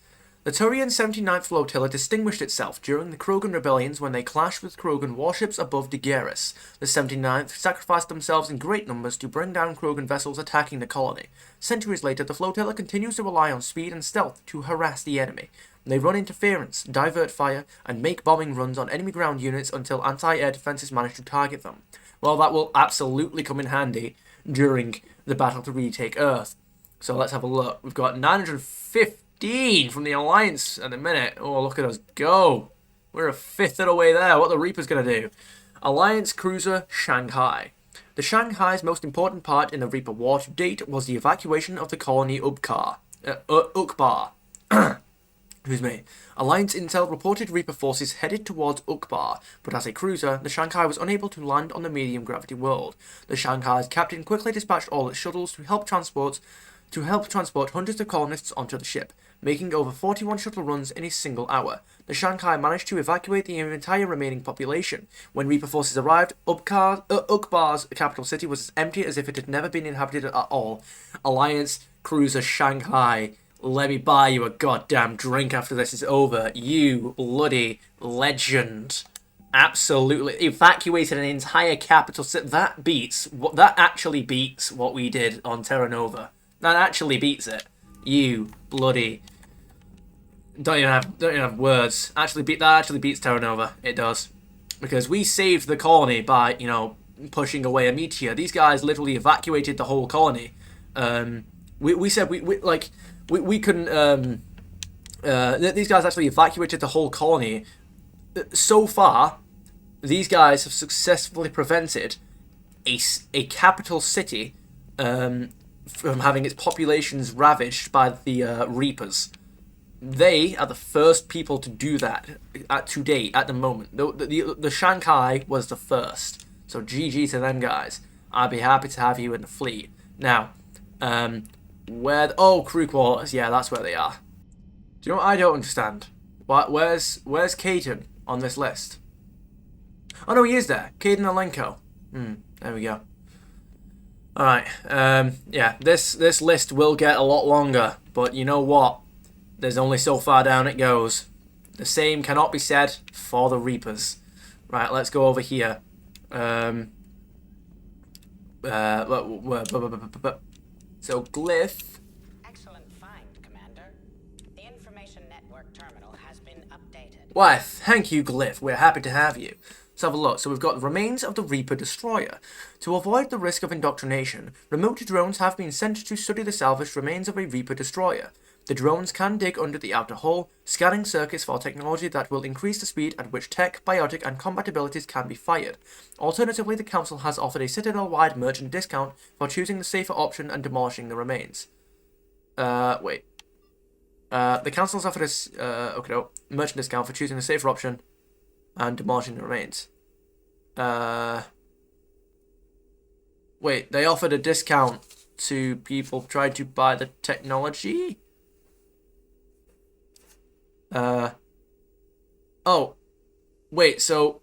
The Turian 79th Flotilla distinguished itself during the Krogan rebellions when they clashed with Krogan warships above Daenerys. The 79th sacrificed themselves in great numbers to bring down Krogan vessels attacking the colony. Centuries later, the flotilla continues to rely on speed and stealth to harass the enemy. They run interference, divert fire, and make bombing runs on enemy ground units until anti-air defenses manage to target them. Well, that will absolutely come in handy during the battle to retake Earth. So let's have a look. We've got 915 from the Alliance at the minute. Oh, look at us go. We're a fifth of the way there. What are the Reapers going to do? Alliance cruiser Shanghai. The Shanghai's most important part in the Reaper War to date was the evacuation of the colony Ukbar. Excuse me. Alliance intel reported Reaper forces headed towards Ukbar, but as a cruiser, the Shanghai was unable to land on the medium-gravity world. The Shanghai's captain quickly dispatched all its shuttles to help transport hundreds of colonists onto the ship, making over 41 shuttle runs in a single hour. The Shanghai managed to evacuate the entire remaining population. When Reaper forces arrived, Ukbar's capital city was as empty as if it had never been inhabited at all. Alliance cruiser Shanghai. Let me buy you a goddamn drink after this is over. You bloody legend. Absolutely evacuated an entire capital city. That actually beats what we did on Terra Nova. That actually beats it. You bloody don't even have words. That actually beats Terra Nova. It does. Because we saved the colony by, pushing away a meteor. These guys literally evacuated the whole colony. We said we couldn't. These guys actually evacuated the whole colony. So far, these guys have successfully prevented a capital city from having its populations ravaged by the Reapers. They are the first people to do that to date at the moment. The Shanghai was the first. So GG to them guys. I'd be happy to have you in the fleet. Now, crew quarters. Yeah, that's where they are. Do you know what I don't understand? Where's Caden on this list? Oh no, he is there. Caden Alenko. There we go. Alright, yeah, this list will get a lot longer, but you know what? There's only so far down it goes. The same cannot be said for the Reapers. Right, let's go over here. So Glyph. Excellent find, Commander. The information network terminal has been updated. Why, thank you, Glyph. We're happy to have you. Let's have a look. So we've got the remains of the Reaper destroyer. To avoid the risk of indoctrination, remote drones have been sent to study the salvaged remains of a Reaper destroyer. The drones can dig under the outer hull, scanning circuits for technology that will increase the speed at which tech, biotic, and combat abilities can be fired. Alternatively, the Council has offered a Citadel-wide merchant discount for choosing the safer option and demolishing the remains. The Council has offered a merchant discount for choosing the safer option and demolishing the remains. They offered a discount to people trying to buy the technology? So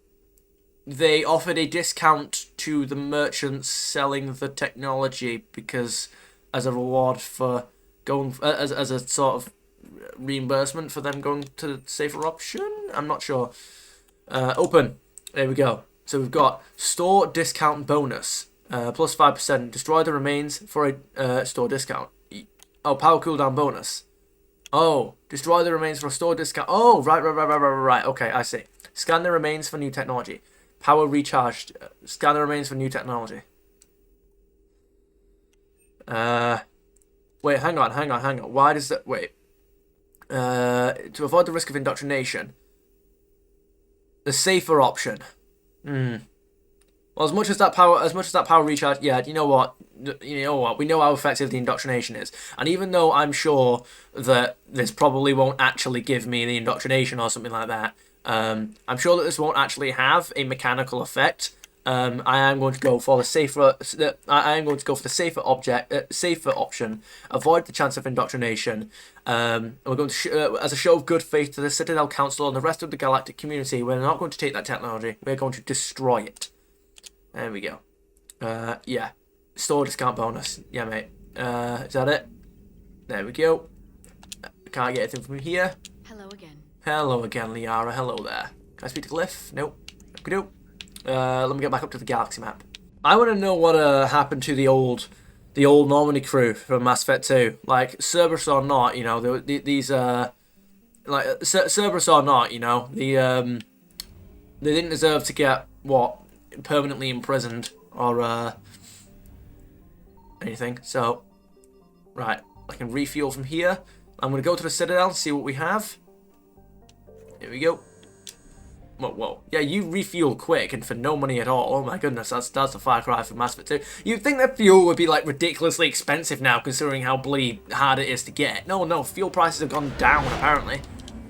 they offered a discount to the merchants selling the technology because as a reward for going, as a sort of reimbursement for them going to the safer option? I'm not sure. Open. There we go. So we've got store discount bonus. Plus 5%. Destroy the remains for a store discount. Oh, power cooldown bonus. Oh, destroy the remains for a store discount. Oh, right. Okay, I see. Scan the remains for new technology. Power recharged. Scan the remains for new technology. Wait, hang on. Why does that... Wait. To avoid the risk of indoctrination. The safer option. Well, as much as that power recharge, yeah, you know what? We know how effective the indoctrination is. And even though I'm sure that this probably won't actually give me the indoctrination or something like that, I'm sure that this won't actually have a mechanical effect. I am going to go for the safer. I am going to go for the safer option. Avoid the chance of indoctrination. We're going to, as a show of good faith to the Citadel Council and the rest of the galactic community, we're not going to take that technology. We're going to destroy it. There we go. Yeah. Store discount bonus. Yeah, mate. Is that it? There we go. Can't get anything from here. Hello again. Hello again, Liara. Hello there. Can I speak to Glyph? Nope. Nope. Let me get back up to the galaxy map. I want to know what happened to the old Normandy crew from Mass Effect 2. Like, Cerberus or not, you know, these like Cerberus or not, you know, they didn't deserve to get what, permanently imprisoned or anything. So, right, I can refuel from here. I'm gonna go to the Citadel and see what we have. Here we go. Whoa. Yeah, you refuel quick and for no money at all. Oh my goodness, that's a far cry from Mass Effect 2. You'd think that fuel would be like ridiculously expensive now, considering how bloody hard it is to get. No, fuel prices have gone down apparently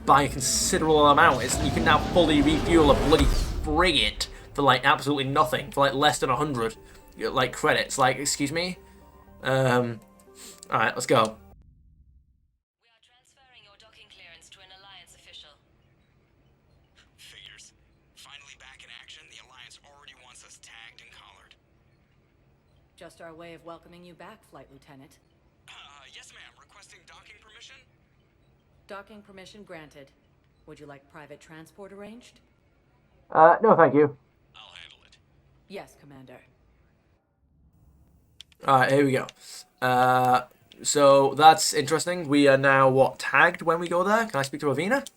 by a considerable amount. You can now fully refuel a bloody frigate for like absolutely nothing, for like less than 100 like credits. Like, excuse me. All right, let's go. We are transferring your docking clearance to an Alliance official. Figures. Finally back in action, the Alliance already wants us tagged and collared. Just our way of welcoming you back, Flight Lieutenant. Yes ma'am, requesting docking permission? Docking permission granted. Would you like private transport arranged? No, thank you. I'll handle it. Yes, Commander. Alright, here we go. So that's interesting. We are now, what, tagged when we go there? Can I speak to Avina?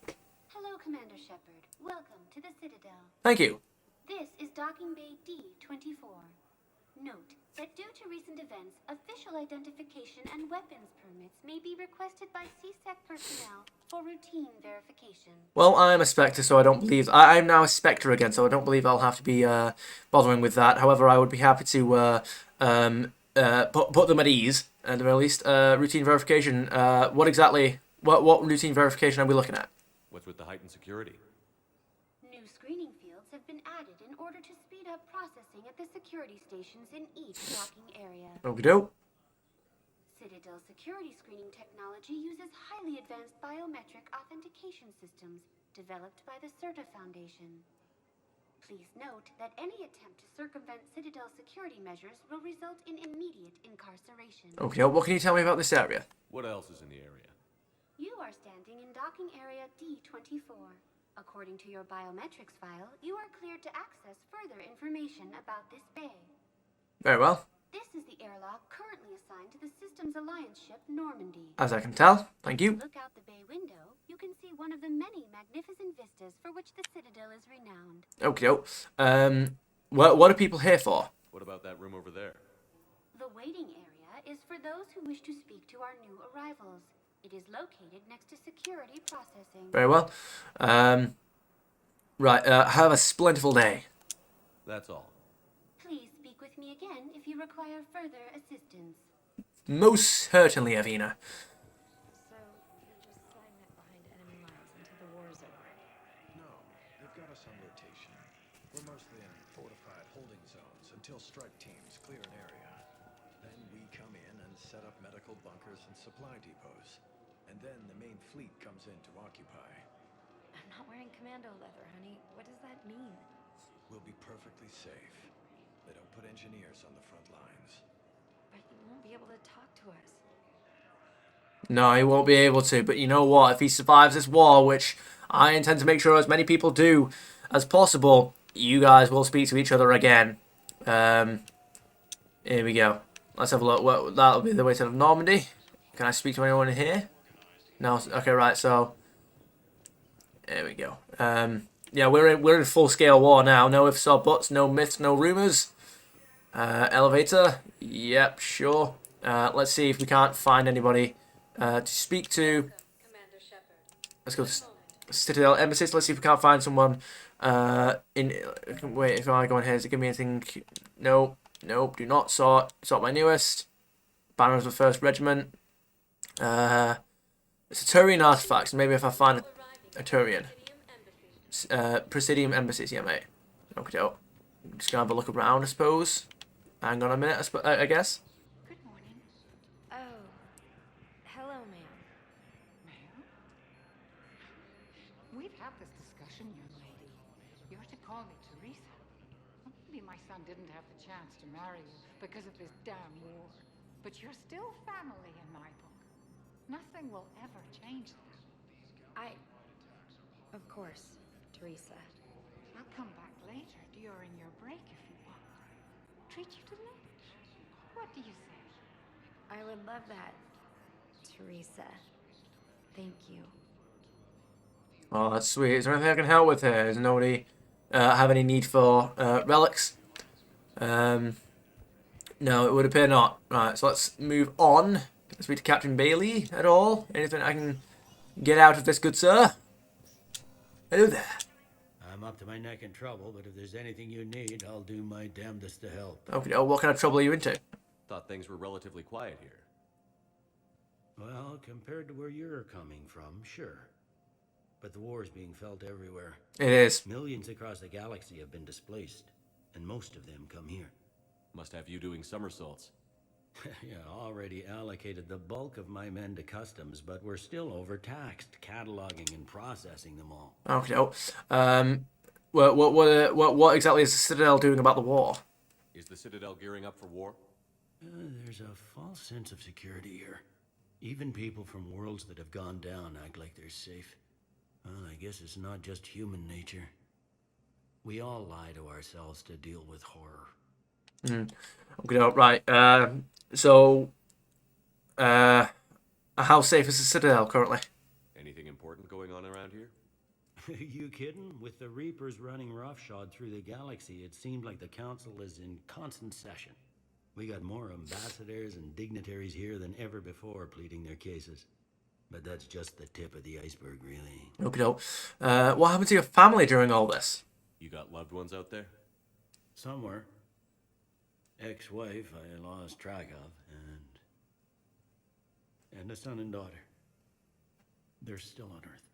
Hello, Commander Shepard. Welcome to the Citadel. Thank you. This is Docking Bay D-24. Note that due to recent events, official identification and weapons permits may be requested by CSEC personnel for routine verification. Well, I'm a Spectre, so I don't believe... I'm now a Spectre again, so I don't believe I'll have to be bothering with that. However, I would be happy to put them at ease, at the very least. Routine verification. What routine verification are we looking at? What's with the heightened security? New screening fields have been added in order to speed up processing at the security stations in each docking area. Okey-doke. Citadel security screening technology uses highly advanced biometric authentication systems developed by the CERTA Foundation. Please note that any attempt to circumvent Citadel security measures will result in immediate incarceration. Okay, what can you tell me about this area? What else is in the area? You are standing in docking area D-24. According to your biometrics file, you are cleared to access further information about this bay. Very well. This is the airlock currently assigned to the Systems Alliance ship Normandy. As I can tell. Thank you. Look out the bay window, you can see one of the many magnificent vistas for which the Citadel is renowned. Okey-doke. What are people here for? What about that room over there? The waiting area is for those who wish to speak to our new arrivals. It is located next to security processing. Very well. Right, have a splendid day. That's all. Please speak with me again if you require further assistance. Most certainly, Avina. So, you're just sliding it behind enemy lines until the war's over. No, they've got us on rotation. We're mostly in fortified holding zones until strike teams clear an area. Then we come in and set up medical bunkers and supply depots. And then the main fleet comes in to occupy. I'm not wearing commando leather, honey. What does that mean? We'll be perfectly safe. They don't put engineers on the front lines. But you won't be able to talk to us. No, he won't be able to. But you know what? If he survives this war, which I intend to make sure as many people do as possible, you guys will speak to each other again. Here we go. Let's have a look. Well, that'll be the way to Normandy. Can I speak to anyone in here? No. Okay, right. So there we go. Yeah, we're in full scale war now. No ifs or buts, no myths, no rumors. Elevator. Yep, sure. Let's see if we can't find anybody to speak to. Commander Shepard. Let's go to Citadel Embassy. Let's see if we can't find someone. Wait, if I go in here, does it give me anything? No, nope. Do not sort. Sort my newest. Banners of the 1st Regiment. It's a Turian artifacts. Maybe if I find a Turian. Presidium Embassies, yeah, mate. Okay, I'm just gonna have a look around, I suppose. Hang on a minute, I guess. Good morning. Oh. Hello, ma'am. Ma'am? We've had this discussion, young lady. You're to call me Teresa. Well, maybe my son didn't have the chance to marry you because of this damn war. But you're still family in my book. Nothing will ever change that. Of course, Teresa. I'll come back later during your break if you want. Treat you to lunch. What do you say? I would love that, Teresa. Thank you. Oh, that's sweet. Is there anything I can help with here? Does nobody have any need for relics? No, it would appear not. Right, so let's move on. Can I speak to Captain Bailey at all? Anything I can get out of this good sir? Hello there. I'm up to my neck in trouble, but if there's anything you need, I'll do my damnedest to help. Okay, oh, what kind of trouble are you into? Thought things were relatively quiet here. Well, compared to where you're coming from, sure. But the war's being felt everywhere. It is. Millions across the galaxy have been displaced, and most of them come here. Must have you doing somersaults. Yeah, already allocated the bulk of my men to customs, but we're still overtaxed, cataloging and processing them all. Okay, what exactly is the Citadel doing about the war? Is the Citadel gearing up for war? There's a false sense of security here. Even people from worlds that have gone down act like they're safe. Well, I guess it's not just human nature. We all lie to ourselves to deal with horror. Okay, right. How safe is the Citadel currently? Anything important going on around here? You kidding? With the Reapers running roughshod through the galaxy, it seemed like the Council is in constant session. We got more ambassadors and dignitaries here than ever before pleading their cases. But that's just the tip of the iceberg, really. Okay, what happened to your family during all this? You got loved ones out there? Somewhere. Ex-wife I lost track of, and a son and daughter. They're still on Earth.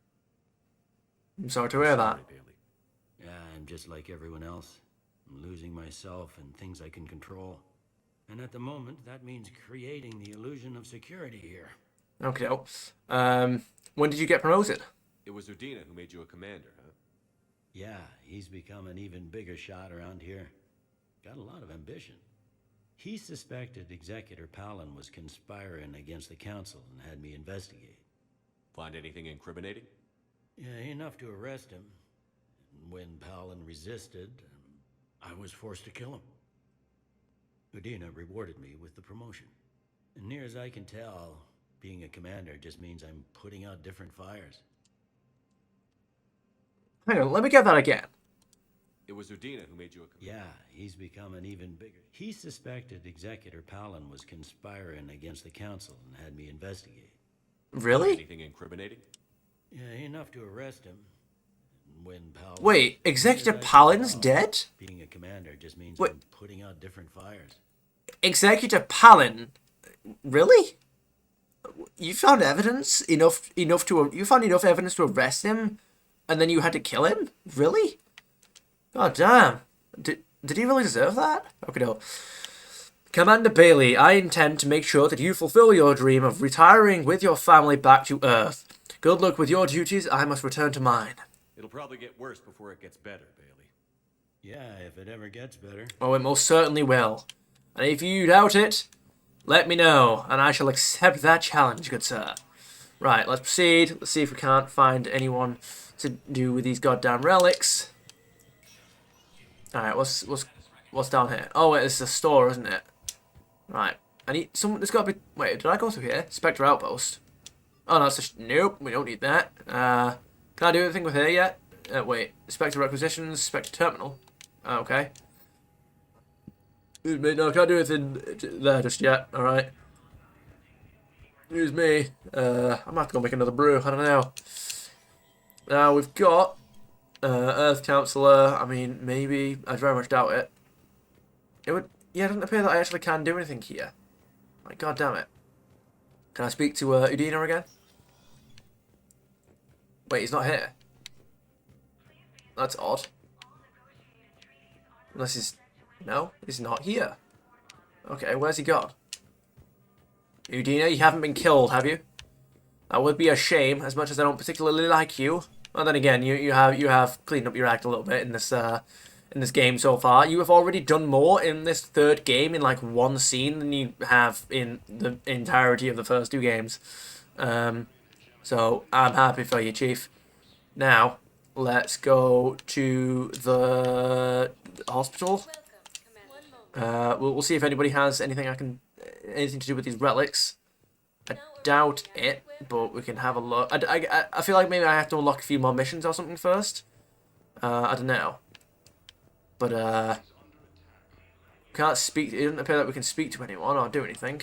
I'm sorry to hear that. Sorry, Bailey. Yeah, I'm just like everyone else. I'm losing myself and things I can control. And at the moment, that means creating the illusion of security here. Okay, when did you get promoted? It was Udina who made you a commander, huh? Yeah, he's become an even bigger shot around here. Got a lot of ambition. He suspected Executor Palin was conspiring against the Council and had me investigate. Find anything incriminating? Yeah, enough to arrest him. And when Palin resisted, I was forced to kill him. Udina rewarded me with the promotion. And near as I can tell, being a commander just means I'm putting out different fires. Hang on, let me get that again. It was Udina who made you a commander. Yeah, he's become an even bigger... He suspected Executor Palin was conspiring against the Council and had me investigate. Really? Anything incriminating? Yeah, enough to arrest him. And when Palin... Wait, Executor Palin's dead? Being a commander just means Wait. I'm putting out different fires. Executor Palin? Really? You found evidence you found enough evidence to arrest him, and then you had to kill him? Really? God damn. Did he really deserve that? Okay, no. Commander Bailey, I intend to make sure that you fulfill your dream of retiring with your family back to Earth. Good luck with your duties. I must return to mine. It'll probably get worse before it gets better, Bailey. Yeah, if it ever gets better. Oh, it most certainly will. And if you doubt it, let me know, and I shall accept that challenge, good sir. Right, let's proceed. Let's see if we can't find anyone to do with these goddamn relics. Alright, what's down here? Oh, wait, it's a store, isn't it? Right. I need someone. There's got to be. Wait, did I go through here? Spectre outpost. Oh no, it's nope. We don't need that. Can I do anything with here yet? Wait. Spectre requisitions. Spectre terminal. Okay. Excuse me. No, I can't do anything there just yet. All right. Excuse me. I might have to go make another brew. I don't know. Now we've got Earth Counselor. I mean, maybe. I very much doubt it. It would. Yeah, it doesn't appear that I actually can do anything here. Like, god damn it. Can I speak to Udina again? Wait, he's not here. That's odd. Unless he's... No, he's not here. Okay, where's he gone? Udina, you haven't been killed, have you? That would be a shame, as much as I don't particularly like you. Well, then again, you have cleaned up your act a little bit in this game so far. You have already done more in this third game in like one scene than you have in the entirety of the first two games. So I'm happy for you, Chief. Now, let's go to the hospital. We'll see if anybody has anything anything to do with these relics. I doubt it, but we can have a look. I feel like maybe I have to unlock a few more missions or something first. I don't know. But, can't speak. It doesn't appear that we can speak to anyone or do anything.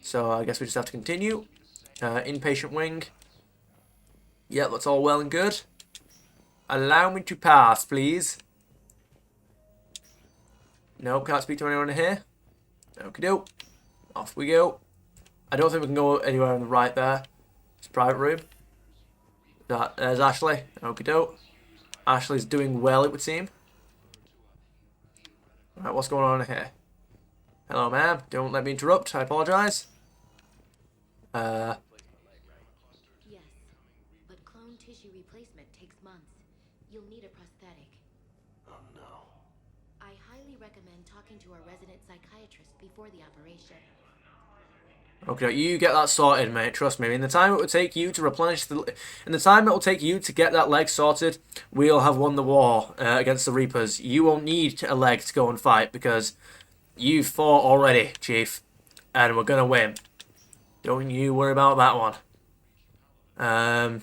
So I guess we just have to continue. Inpatient wing. Yeah, that's all well and good. Allow me to pass, please. Nope, can't speak to anyone in here. Okie doke. Off we go. I don't think we can go anywhere on the right there. It's a private room. There's Ashley. Okie doke. Ashley's doing well, it would seem. Right, what's going on in here? Hello, ma'am. Don't let me interrupt. I apologise. Yes, but clone tissue replacement takes months. You'll need a prosthetic. Oh no. I highly recommend talking to our resident psychiatrist before the operation. Okay, you get that sorted, mate. Trust me. In the time it would take you to replenish in the time it will take you to get that leg sorted, we'll have won the war against the Reapers. You won't need a leg to go and fight because you've fought already, Chief, and we're gonna win. Don't you worry about that one.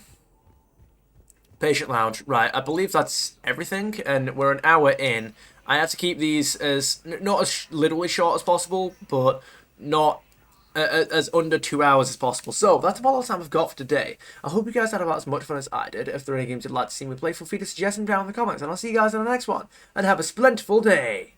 Patient lounge. Right, I believe that's everything, and we're an hour in. I have to keep these as not as literally short as possible, but not as under 2 hours as possible. So that's about all the time I've got for today. I hope you guys had about as much fun as I did. If there are any games you'd like to see me play, feel free to suggest them down in the comments, and I'll see you guys in the next one. And have a splendid day.